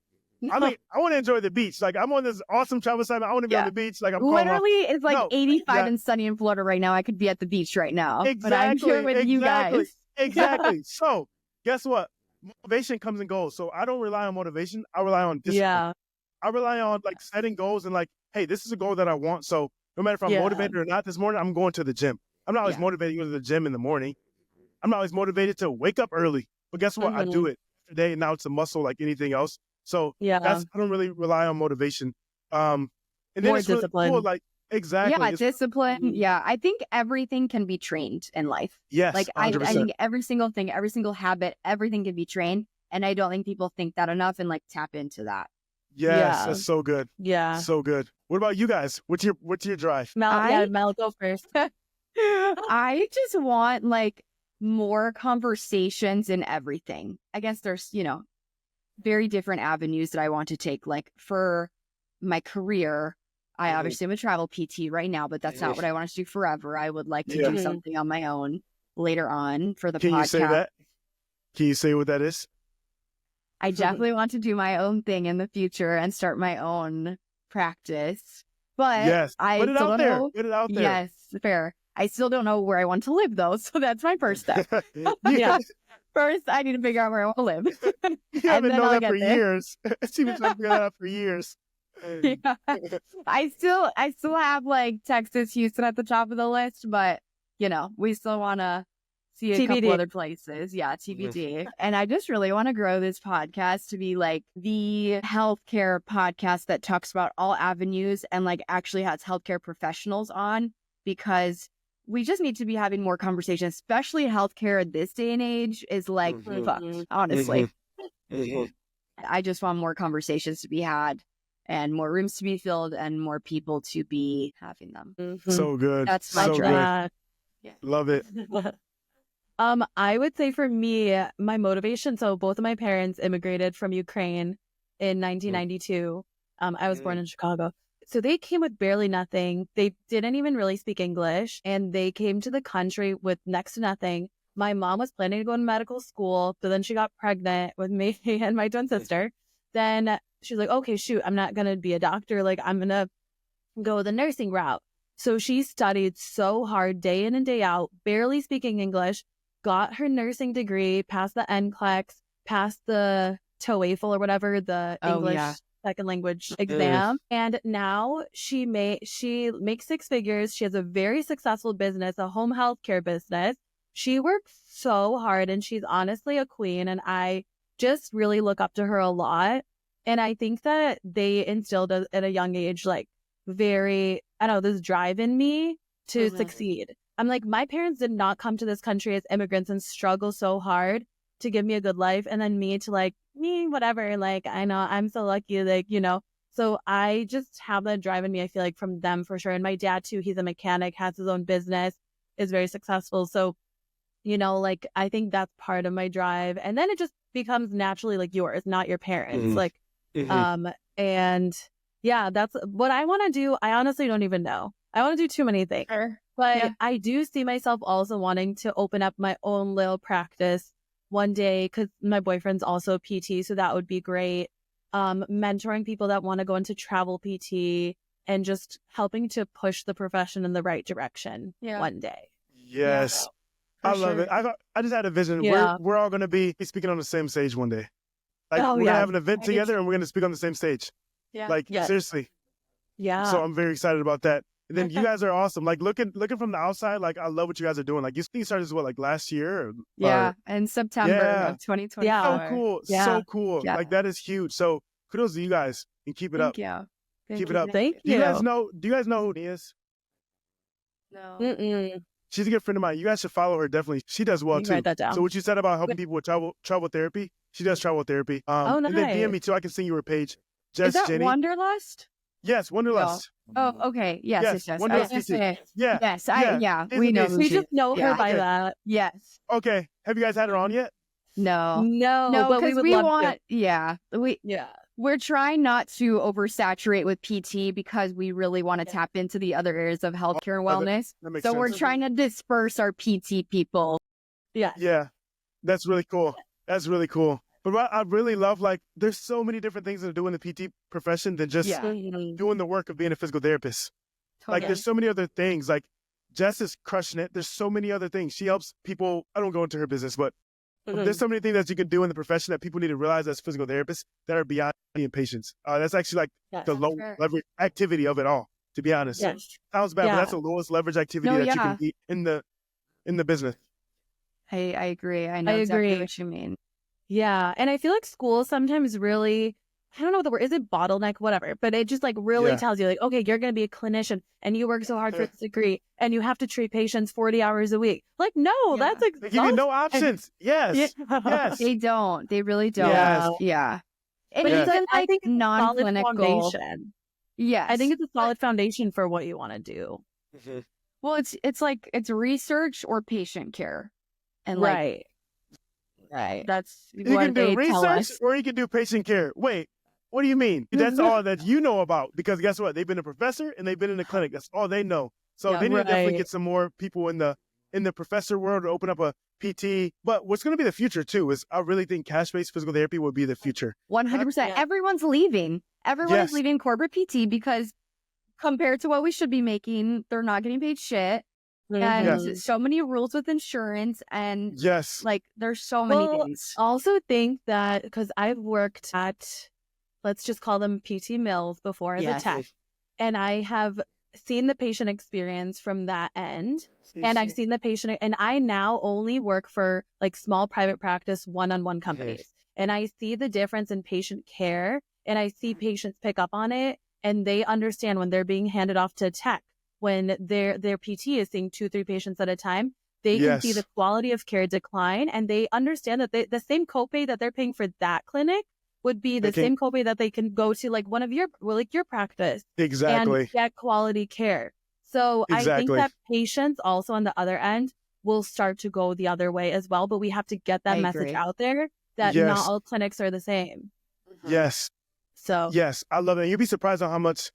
I mean, I want to enjoy the beach. Like, I'm on this awesome travel assignment. I want to be on the beach. Like, I'm literally, it's like 85 and sunny in Florida right now. I could be at the beach right now. Exactly. But I'm here with you guys. Exactly. So, guess what? Motivation comes and goes. So, I don't rely on motivation. I rely on discipline. Yeah. I rely on like setting goals and like, hey, this is a goal that I want. So, no matter if I'm motivated or not this morning, I'm going to the gym. I'm not always motivated to go to the gym in the morning. I'm not always motivated to wake up early. But guess what? I do it today, and now it's a muscle like anything else. So I don't really rely on motivation. And then more it's really discipline. cool, like exactly. Yeah, discipline. Yeah, I think everything can be trained in life. Yes, like I think every single thing, every single habit, everything can be trained, and I don't think people think that enough and like tap into that. Yes, that's so good. Yeah, so good. What about you guys? What's your drive? Mel, go first. I just want like more conversations in everything. I guess there's, you know, very different avenues that I want to take. Like for my career, I obviously am a travel PT right now, but that's not what I want to do forever. I would like to do something on my own later on for the podcast. Can you say that? Can you say what that is? I definitely want to do my own thing in the future and start my own practice. But I put it still out don't there. know. Put it out there. Yes, fair. I still don't know where I want to live though, so that's my first step. First, I need to figure out where I want to live. You haven't then known I'll that get for there. years. She's been trying to figure that out for years. Yeah. I still have like Texas, Houston at the top of the list, but we still want to see a couple TBD. other places. Yeah, TBD. And I just really want to grow this podcast to be like the healthcare podcast that talks about all avenues and like actually has healthcare professionals on, because we just need to be having more conversations, especially healthcare at this day and age is like fucked, honestly. I just want more conversations to be had and more rooms to be filled and more people to be having them. So good. That's my so drive. good. Love it. I would say for me, my motivation. So both of my parents immigrated from Ukraine in 1992. I was born in Chicago. So they came with barely nothing. They didn't even really speak English, and they came to the country with next to nothing. My mom was planning to go to medical school, but then she got pregnant with me and my twin sister. Then she's like, okay, shoot, I'm not going to be a doctor. Like, I'm going to go the nursing route. So she studied so hard day in and day out, barely speaking English, got her nursing degree, passed the NCLEX, passed the TOEFL or whatever, the English second language exam. And now she makes 6 figures. She has a very successful business, a home health care business. She works so hard and she's honestly a queen. And I just really look up to her a lot. And I think that they instilled at a young age, like very, I don't know, this drive in me to succeed. I'm like, my parents did not come to this country as immigrants and struggle so hard to give me a good life. And then me to like, whatever, like, I know I'm so lucky, like, so I just have that drive in me, I feel like, from them for sure. And my dad too, he's a mechanic, has his own business, is very successful. So, like, I think that's part of my drive. And then it just becomes naturally like yours, not your parents. Like, and yeah, that's what I want to do. I honestly don't even know. I want to do too many things, but I do see myself also wanting to open up my own little practice one day, because my boyfriend's also a PT, so that would be great. Mentoring people that want to go into travel PT and just helping to push the profession in the right direction one day. Yes. I love it. I just had a vision. Yeah. We're all going to be speaking on the same stage one day. Like, we're going to have an event together and we're going to speak on the same stage. Yeah. Like, seriously. Yeah. So I'm very excited about that. And then you guys are awesome. Like, looking from the outside, like, I love what you guys are doing. Like, you started like last year? In September of 2024. So cool. Yeah. So cool. Yeah. Like, that is huge. So kudos to you guys and keep it up. Thank you. Keep it up. Thank Do you. you guys know who he is? No. She's a good friend of mine. You guys should follow her, definitely. She does well, too. Write that down. So what you said about helping people with travel therapy, she does travel therapy. nice. And then DM me, too. I can send you her page. Is that Jenny. Wanderlust? Yes, Wanderlust. Oh, okay. Yes. Wanderlust I was PT. gonna say, Yeah. Yes, It's we know amazing. who We she just know her by Okay. that. Yes. Okay. Have you guys had her on yet? No, No, but we would love want, to. yeah. Yeah. We're trying not to oversaturate with PT because we really want to tap into the other areas of healthcare and wellness. That makes So sense. we're trying to disperse our PT people. Yeah. Yeah. That's really cool. That's really cool. But what I really love, like, there's so many different things to do in the PT profession than just doing the work of being a physical therapist. Totally. Like, there's so many other things. Like, Jess is crushing it. There's so many other things. She helps people. I don't go into her business, but there's so many things that you can do in the profession that people need to realize as physical therapists that are beyond being patients. That's actually like the low leverage activity of it all, to be honest. Yes. Sounds bad, but that's the lowest leverage activity that you can be in the business. I agree. I know exactly what you mean. Yeah. And I feel like school sometimes really, I don't know what the word is, it bottleneck, whatever, but it just like really tells you like, okay, you're going to be a clinician and you work so hard for this degree and you have to treat patients 40 hours a week. Like, no, that's They give you no options. Yes. Yes. They don't. They really don't. Yes. Yeah. And But even like I think it's a solid non-clinical. foundation. Yes. I think it's a solid foundation for what you want to do. Well, it's like it's research or patient care. And like, right. That's You what can do they tell research us. or you can do patient care. Wait, what do you mean? That's all that you know about, because guess what? They've been a professor and they've been in the clinic. That's all they know. So they need to definitely get some more people in the professor world to open up a PT. But what's going to be the future too is I really think cash-based physical therapy will be the future. 100%. Everyone's leaving. Everyone is leaving corporate PT because compared to what we should be making, they're not getting paid shit. and Mhm. so many rules with insurance, and Yes. like there's so many Well, things. also think that because I've worked at, let's just call them PT mills before as a Yes. tech, and I have seen the patient experience from that end. And I've seen the patient, and I now only work for like small private practice one-on-one companies. And I see the difference in patient care, and I see patients pick up on it, and they understand when they're being handed off to tech, when their PT is seeing 2-3 patients at a time, they can see Yes. the quality of care decline, and they understand that the same copay that they're paying for that clinic would be the same copay that they can go to like one of your, well, like your practice and Exactly. get quality care. So I think Exactly. that patients also on the other end will start to go the other way as well, but we have to get that I message agree. out there that not Yes. all clinics are the same. Yes. So Yes. I love it. You'd be surprised on how much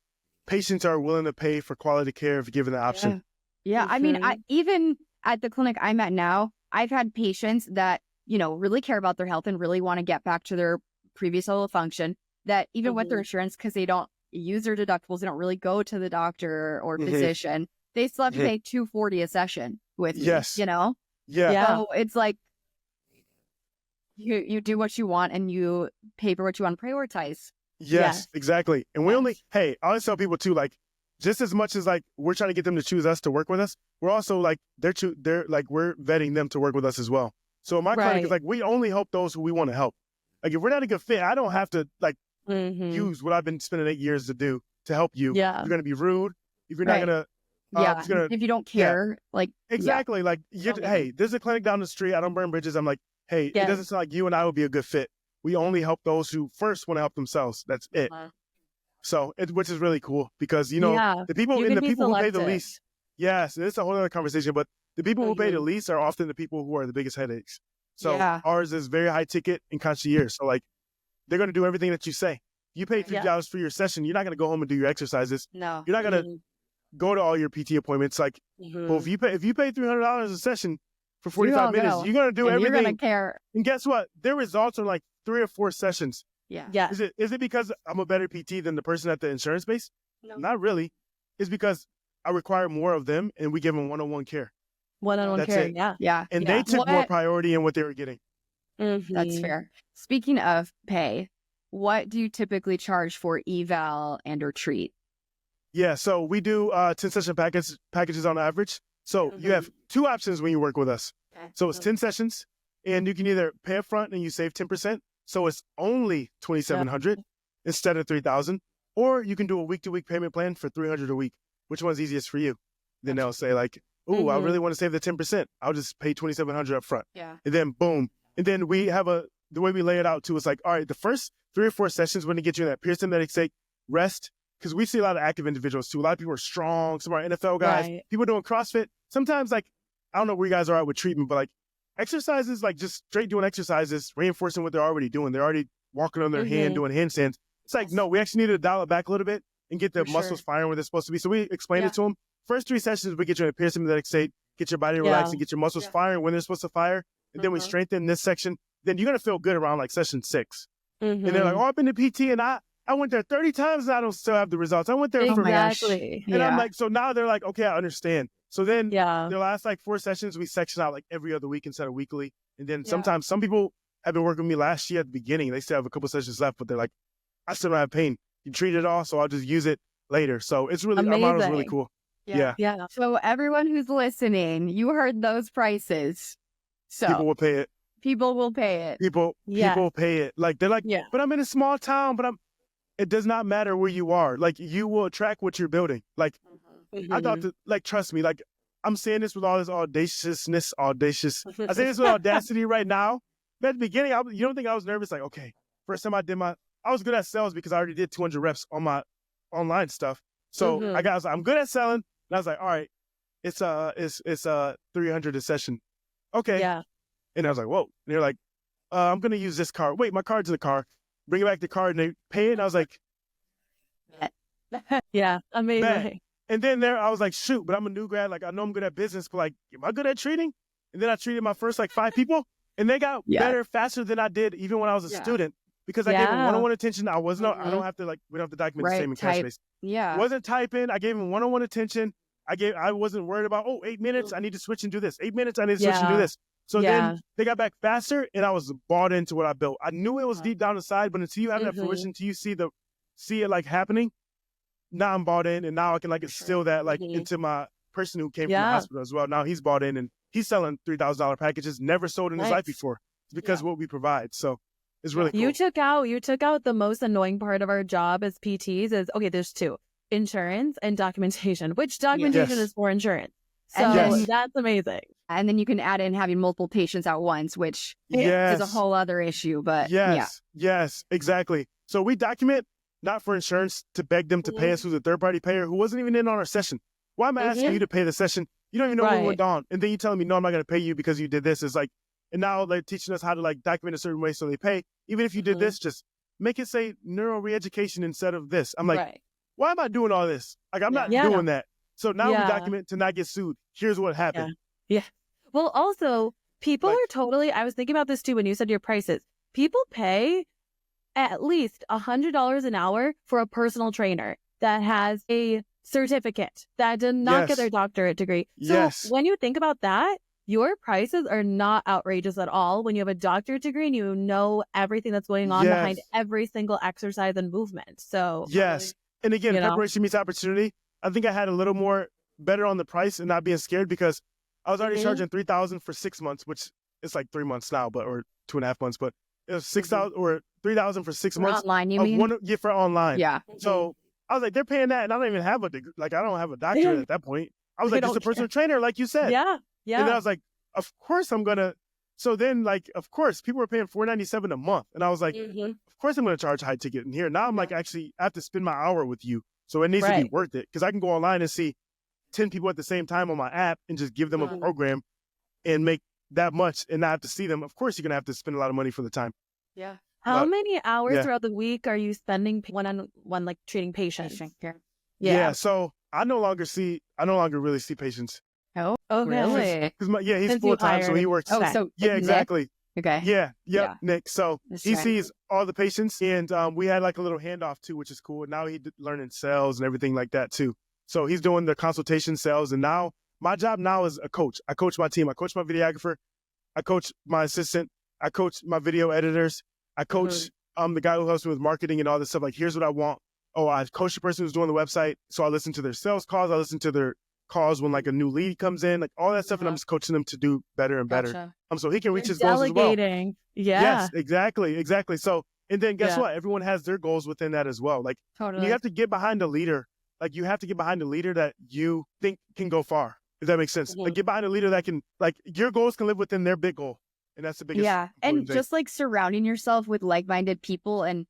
patients are willing to pay for quality care if given the option. Yeah. I mean, Mhm. even at the clinic I'm at now, I've had patients that, really care about their health and really want to get back to their previous level of function, that even with their insurance, because they don't use their deductibles, they don't really go to the doctor or Mhm. physician, they still have to Mhm. pay $240 a session with Yes. me, Yeah. Yeah. So it's like you do what you want and you pay for what you want to prioritize. Yes, Yes. exactly. And we Yes. only, hey, I always tell people too, like, just as much as like we're trying to get them to choose us to work with us, we're also like, they're like, we're vetting them to work with us as well. So in my clinic Right. is like, we only help those who we want to help. Like, if we're not a good fit, I don't have to like Mhm. use what I've been spending 8 years to do to help you. Yeah. You're going to be rude. If you're not Right. going to, Yeah. it's gonna, If you don't yeah. care, like, exactly. Like, hey, there's a clinic down the street. I don't burn bridges. I'm like, hey, it Yes. doesn't sound like you and I would be a good fit. We only help those who first want to help themselves. That's it. So, which is really cool because, Yeah. the people You and can the be people who pay the selective. least, yes, it's a whole other conversation, but the people who pay the Mhm. least are often the people who are the biggest headaches. So Yeah. ours is very high ticket and concierge. So like, they're going to do everything that you say. You pay $50 for your session. You're not going to go home and do your exercises. no. You're not going to Mhm. go to all your PT appointments. Like, well, if Mhm. you pay $300 a session for You 45 all minutes, go. you're going to do And you're everything. gonna care. And guess what? Their results are like 3 or 4 sessions. Yeah. Yeah. Is it because I'm a better PT than the person at the insurance base? No. Not really. It's because I require more of them and we give them one-on-one care. One-on-one That's care. it. Yeah. Yeah. And Yeah. they took more What- priority in what they were getting. That's Mhm. fair. Speaking of pay, what do you typically charge for eval and or treat? Yeah, so we do 10 session packages on average. So you have 2 options when you work with us. So it's 10 sessions and you can either pay up front and you save 10%. So it's only $2,700 instead of $3,000, or you can do a week-to-week payment plan for $300 a week. Which one's easiest for you? Then they'll say like, "Ooh, I really want to save the 10%. I'll just pay $2,700 up front." Yeah. And then boom. And then we have the way we lay it out too is like, all right, the first 3 or 4 sessions we're going to get you in that parasympathetic state, rest, because we see a lot of active individuals too. A lot of people are strong. Some are NFL guys. Right. People doing CrossFit. Sometimes like, I don't know where you guys are at with treatment, but like exercises, like just straight doing exercises, reinforcing what they're already doing. They're already walking on their hand, doing handstands. It's like, no, we actually need to dial it back a little bit and get the For muscles sure. firing where they're supposed to be. So we explained it to them. First 3 sessions, we get you in a parasympathetic state, get your body relaxed, and get your muscles firing when they're supposed to fire. And then we strengthen this section. Then you're going to feel good around like session 6. And they're like, oh, I've been to PT and I went there 30 times and I don't still have the results. I went there Oh for my gosh. Exactly. and I'm like, so now they're like, okay, I understand. So then Yeah. the last like 4 sessions, we section out like every other week instead of weekly. And then Yeah. sometimes some people have been working with me last year at the beginning. They still have a couple sessions left, but they're like, I still don't have pain. You treat it all, so I'll just use it later. So it's really, our model's really Amazing. cool. Yeah. Yeah. So everyone who's listening, you heard those prices. So People will pay it. people will pay it. People pay it. Like they're like, Yeah. but I'm in a small town, it does not matter where you are. Like you will attract what you're building. Like I thought like, trust me, like I'm saying this with all this audacious. I say this with audacity right now. But at the beginning, you don't think I was nervous? Like, okay, first time I was good at sales because I already did 200 reps on my online stuff. So I was like, I'm good at selling. And I was like, all right, it's 300 a session. Okay. Yeah. And I was like, whoa. And they're like, I'm going to use this card. Wait, my card's in the car. Bring it back the card and they pay it. And I was like, Yeah. Amazing. man. And then I was like, shoot, but I'm a new grad. Like, I know I'm good at business, but like, am I good at treating? And then I treated my first like 5 people and they got better faster than I did even when I was a student because I gave them one-on-one attention. I don't have to like, we don't have to document the same in cash base. Yeah. Wasn't typing. I gave them one-on-one attention. I wasn't worried about, 8 minutes, I need to switch and do this. 8 minutes, I need to switch and do this. So then they got back faster, and I was bought into what I built. I knew it was deep down inside, but until you have that fruition, until you see it like happening, now I'm bought in, and now I can like instill that like into my person who came from the hospital as well. Now he's bought in, and he's selling $3,000 packages, never sold in his life before. It's because of what we provide. So it's really cool. You took out the most annoying part of our job as PTs is, okay, there's two: insurance and documentation. Which documentation is for insurance? So that's amazing. And then you can add in having multiple patients at once, which is a whole other issue. But yes, exactly. So we document not for insurance to beg them to pay us who's a third-party payer who wasn't even in on our session. Why am I asking you to pay the session? You don't even know what went on. And then you telling me, no, I'm not going to pay you because you did this. It's like, and now they're teaching us how to like document a certain way so they pay. Even if you did this, just make it say neuro re-education instead of this. I'm like, why am I doing all this? Like, I'm not doing that. So now we document to not get sued. Here's what happened. Yeah. Well, also, people are totally, I was thinking about this too when you said your prices. People pay at least $100 an hour for a personal trainer that has a certificate, that did not get their doctorate degree. So when you think about that, your prices are not outrageous at all when you have a doctorate degree and you know everything that's going on behind every single exercise and movement. So and again, preparation meets opportunity. I think I had a little more better on the price and not being scared because I was already charging $3,000 for 6 months, which is like 3 months now, or 2.5 months, but it was $6,000 or $3,000 for 6 months. Online, you mean? For online. Yeah. So I was like, they're paying that, and I don't even have a degree. Like, I don't have a doctorate at that point. I was like, just a personal trainer, like you said. Yeah. And then I was like, of course I'm gonna. So then, like, of course, people were paying $497 a month, and I was like, of course I'm gonna charge a high ticket in here. Now I'm like, actually, I have to spend my hour with you, so it needs to be worth it because I can go online and see 10 people at the same time on my app and just give them a program and make that much and not have to see them. Of course, you're gonna have to spend a lot of money for the time. Yeah. How many hours throughout the week are you spending one-on-one, like treating patients? Yeah. So I no longer really see patients. Oh, really? He's full time, so he works. Oh, so exactly. Nick? Okay. Yeah, Nick. So he sees all the patients, and we had like a little handoff too, which is cool. Now he's learning sales and everything like that too. So he's doing the consultation sales, and now my job now is a coach. I coach my team. I coach my videographer. I coach my assistant. I coach my video editors. I coach the guy who helps me with marketing and all this stuff. Like, here's what I want. Oh, I coach the person who's doing the website. So I listen to their sales calls. I listen to their calls when like a new lead comes in, like all that stuff. And I'm just coaching them to do better and better. So he can reach his goals as well. Yeah. Yes, exactly. So, and then guess what? Everyone has their goals within that as well. Like you have to get behind a leader. Like you have to get behind a leader that you think can go far. If that makes sense. Like get behind a leader that can, like your goals can live within their big goal. And that's the biggest and thing. just like surrounding yourself with like-minded people and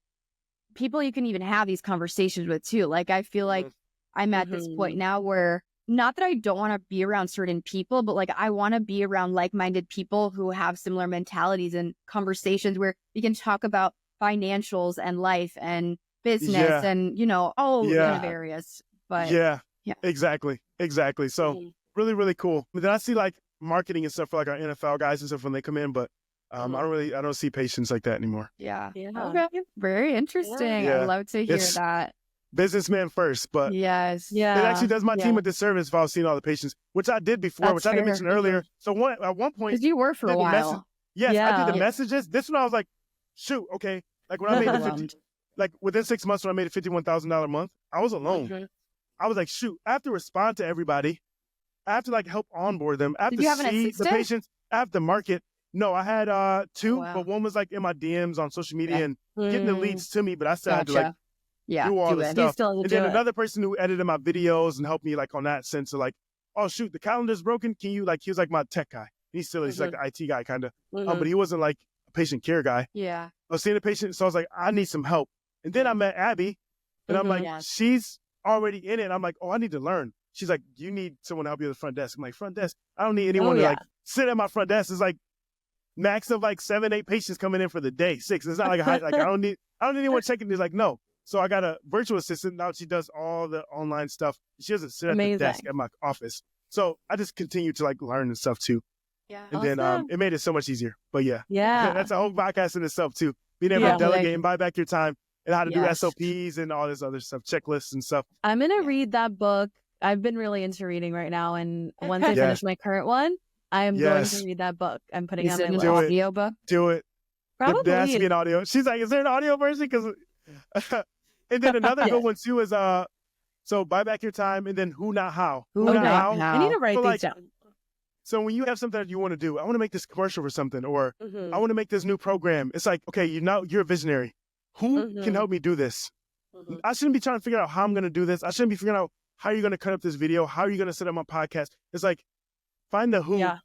people you can even have these conversations with too. Like I feel like I'm at this point now where not that I don't want to be around certain people, but like I want to be around like-minded people who have similar mentalities and conversations where we can talk about financials and life and business and, you know, all kind of areas. But exactly. So really, really cool. But then I see like marketing and stuff for like our NFL guys and stuff when they come in, but I don't see patients like that anymore. Yeah. Okay. Very interesting. Yeah. I'd love to hear that. Businessman first, but it actually does my team a disservice if I was seeing all the patients, which I did before, which I didn't mention earlier. So at one point, because you were for a while. I did the messages. This one I was like, shoot, okay. Like when I made like within 6 months when I made a $51,000 a month, I was alone. I was like, shoot, I have to respond to everybody. I have to like help onboard them. I have to see the patients. I have to market. No, I had two, but one was like in my DMs on social media and getting the leads to me, but I still had to like do all the stuff. And then another person who edited my videos and helped me like on that sense of like, oh shoot, the calendar's broken. Can you like, he was like my tech guy. He's like the IT guy kind of, but he wasn't like a patient care guy. Yeah. I was seeing the patient, so I was like, I need some help. And then I met Abby and I'm like, she's already in it. And I'm like, oh, I need to learn. She's like, you need someone to help you at the front desk. I'm like, front desk? I don't need anyone to like sit at my front desk. It's like max of like 7, 8 patients coming in for the day. 6. It's not like I don't need anyone checking. He's like, no. So I got a virtual assistant. Now she does all the online stuff. She doesn't sit at the desk at my office. So I just continue to like learn and stuff too. Yeah. And then it made it so much easier. But that's a whole podcast in itself too. Being able to delegate and buy back your time and how to do SOPs and all this other stuff, checklists and stuff. I'm going to read that book I've been really into reading right now, and once I finish my current one, I am going to read that book. I'm putting it on my list. Audiobook? Do it. Probably. There has to be an audio. She's like, is there an audio version? Because, and then another good one too is so Buy Back Your Time, and then Who Not How. Who Not How. I need to write these down. So when you have something that you want to do, I want to make this commercial for something, or I want to make this new program. It's like, okay, you're a visionary. Who can help me do this? I shouldn't be trying to figure out how I'm going to do this. I shouldn't be figuring out how you're going to cut up this video. How are you going to set up my podcast? It's like, find the who. Yeah.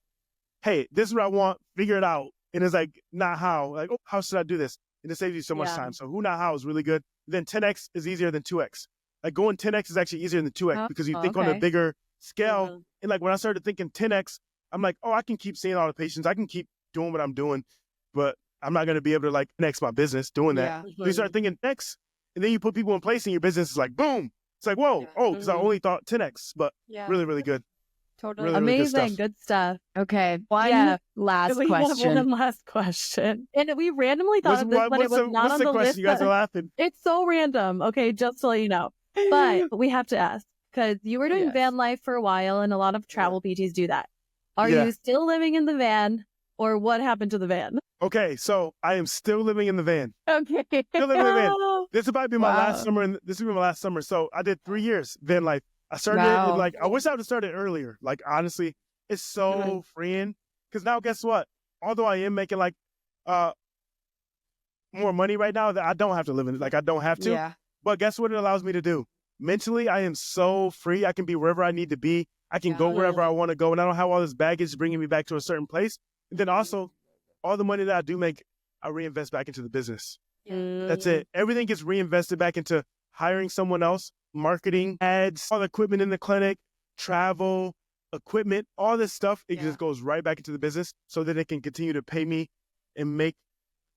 Hey, this is what I want. Figure it out. And it's like, not how. Like, oh, how should I do this? And it saves you so much time. So Who Not How is really good. Then 10X is easier than 2X. Like going 10X is actually easier than 2X because you think on a bigger scale. And like when I started thinking 10X, I'm like, oh, I can keep seeing all the patients. I can keep doing what I'm doing, but I'm not going to be able to like next my business doing that. So you start thinking next, and then you put people in place and your business is like, boom. It's like, whoa, because I only thought 10X, but really, really good. Totally. Really, amazing. Really good stuff. Okay. One last question. One last question. And we randomly thought of this, but it was not on the list. You guys are laughing. It's so random. Okay, just to let you know. But we have to ask, because you were doing van life for a while, and a lot of travel PTs do that. Are you still living in the van, or what happened to the van? Okay, so I am still living in the van. Okay. Still living in the van. This will probably be my last summer, and this will be my last summer. So I did 3 years van life. I started it, like, I wish I would have started earlier. Like, honestly, it's so freeing. Because now, guess what? Although I am making, like, more money right now, that I don't have to live in it. Like, I don't have to. Yeah. But guess what it allows me to do? Mentally, I am so free. I can be wherever I need to be. I can go wherever I want to go. And I don't have all this baggage bringing me back to a certain place. And then also, all the money that I do make, I reinvest back into the business. That's it. Everything gets reinvested back into hiring someone else, marketing, ads, all the equipment in the clinic, travel, equipment, all this stuff. It just goes right back into the business so that it can continue to pay me and make,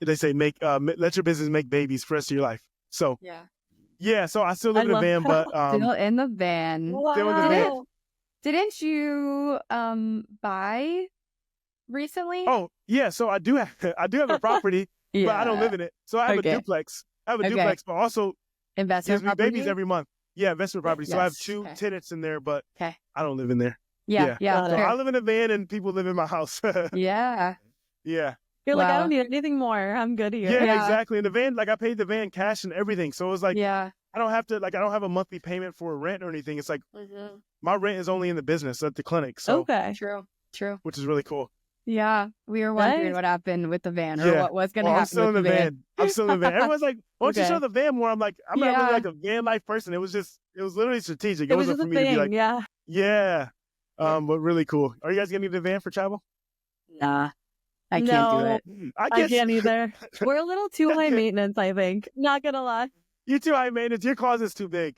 they say, let your business make babies for the rest of your life. So, so I still live in the van, but still in the van. Wow. Still in the van. Didn't you buy recently? Oh, yeah. So I do have a property, but I don't live in it. So I have a duplex. But also investment gives me babies every month. Yeah, investment property. So I have 2 tenants in there, but I don't live in there. Yeah. So I live in a van and people live in my house. Yeah. You're like, I don't need anything more. I'm good here. Yeah, exactly. In the van, like I paid the van cash and everything. So it was like, I don't have to, like, I don't have a monthly payment for rent or anything. It's like my rent is only in the business at the clinic. So True. Which is really cool. Yeah, we were wondering what happened with the van or what was going to happen. I'm still in the van. I'm still in the van. Everyone's like, why don't you show the van more? I'm like, I'm not really like a van life person. It was literally strategic. It wasn't for me to be like, but really cool. Are you guys getting the van for travel? Nah, I can't do it. I can't either. We're a little too high maintenance, I think. Not going to lie. You're too high maintenance. Your closet's too big.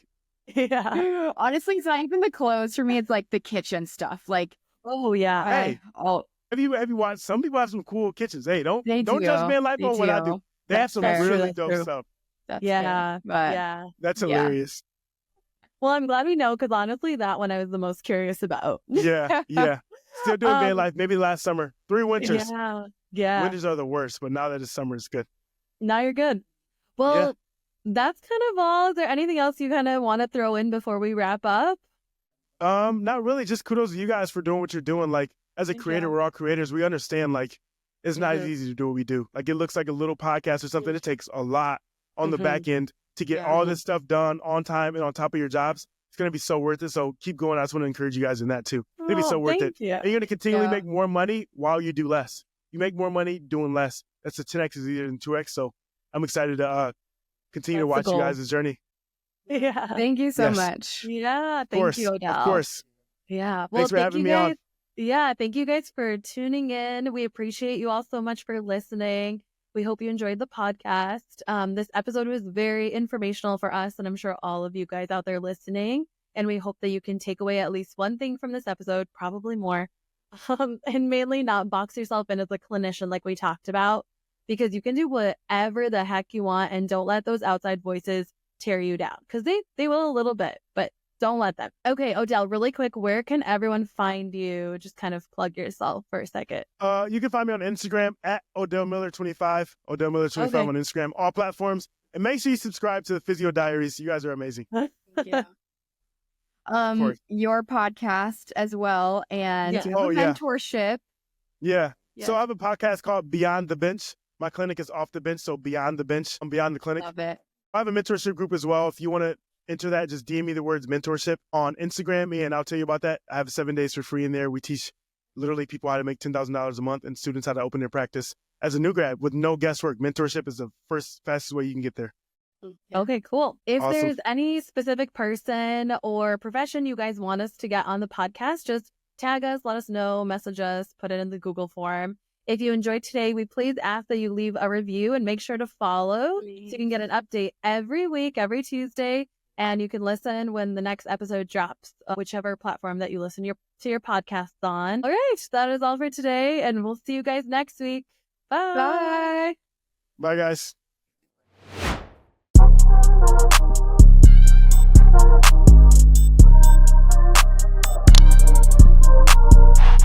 Yeah. Honestly, it's not even the clothes for me. It's like the kitchen stuff. Like, Have you watched? Some people have some cool kitchens. Hey, don't judge me in life on what I do. They have some really dope stuff. That's hilarious. Well, I'm glad we know, because honestly, that one I was the most curious about. Yeah. Still doing van life. Maybe last summer, 3 winters. Yeah. Winters are the worst, but now that it's summer, it's good. Now you're good. Well, that's kind of all. Is there anything else you kind of want to throw in before we wrap up? Not really. Just kudos to you guys for doing what you're doing. Like, as a creator, we're all creators. We understand, like, it's not as easy to do what we do. Like, it looks like a little podcast or something. It takes a lot on the back end to get all this stuff done on time and on top of your jobs. It's going to be so worth it. So keep going. I just want to encourage you guys in that too. It'll be so worth it. And you're going to continually make more money while you do less. You make more money doing less. That's the 10X is easier than 2X. So I'm excited to continue to watch you guys' journey. Yeah. Thank you so much. Yeah. Thank you, Odell. Of course. Yeah. Well, thanks for having me on. Yeah. Thank you guys for tuning in. We appreciate you all so much for listening. We hope you enjoyed the podcast. This episode was very informational for us, and I'm sure all of you guys out there listening. And we hope that you can take away at least one thing from this episode, probably more. And mainly not box yourself in as a clinician like we talked about, because you can do whatever the heck you want, and don't let those outside voices tear you down, because they will a little bit, but don't let them. Okay, Odell, really quick, where can everyone find you? Just kind of plug yourself for a second. You can find me on Instagram at OdellMiller25. OdellMiller25 on Instagram, all platforms. And make sure you subscribe to the Physio Diaries. You guys are amazing. Yeah. course. your podcast as well, and Yeah. you have Oh, a yeah. mentorship. Yeah. Yeah. So I have a podcast called Beyond the Bench. My clinic is off the bench, so Beyond the Bench. I'm Beyond the Clinic. Love it. I have a mentorship group as well. If you want to enter that, just DM me the words mentorship on Instagram, and I'll tell you about that. I have 7 days for free in there. We teach literally people how to make $10,000 a month and students how to open their practice as a new grad with no guesswork. Mentorship is the fastest way you can get there. Okay, cool. If Awesome. there's any specific person or profession you guys want us to get on the podcast, just tag us, let us know, message us, put it in the Google form. If you enjoyed today, we please ask that you leave a review and make sure to follow so you can get an update every week, every Tuesday, and you can listen when the next episode drops, whichever platform that you listen to your podcasts on. All right, that is all for today, and we'll see you guys next week. Bye. Bye, guys.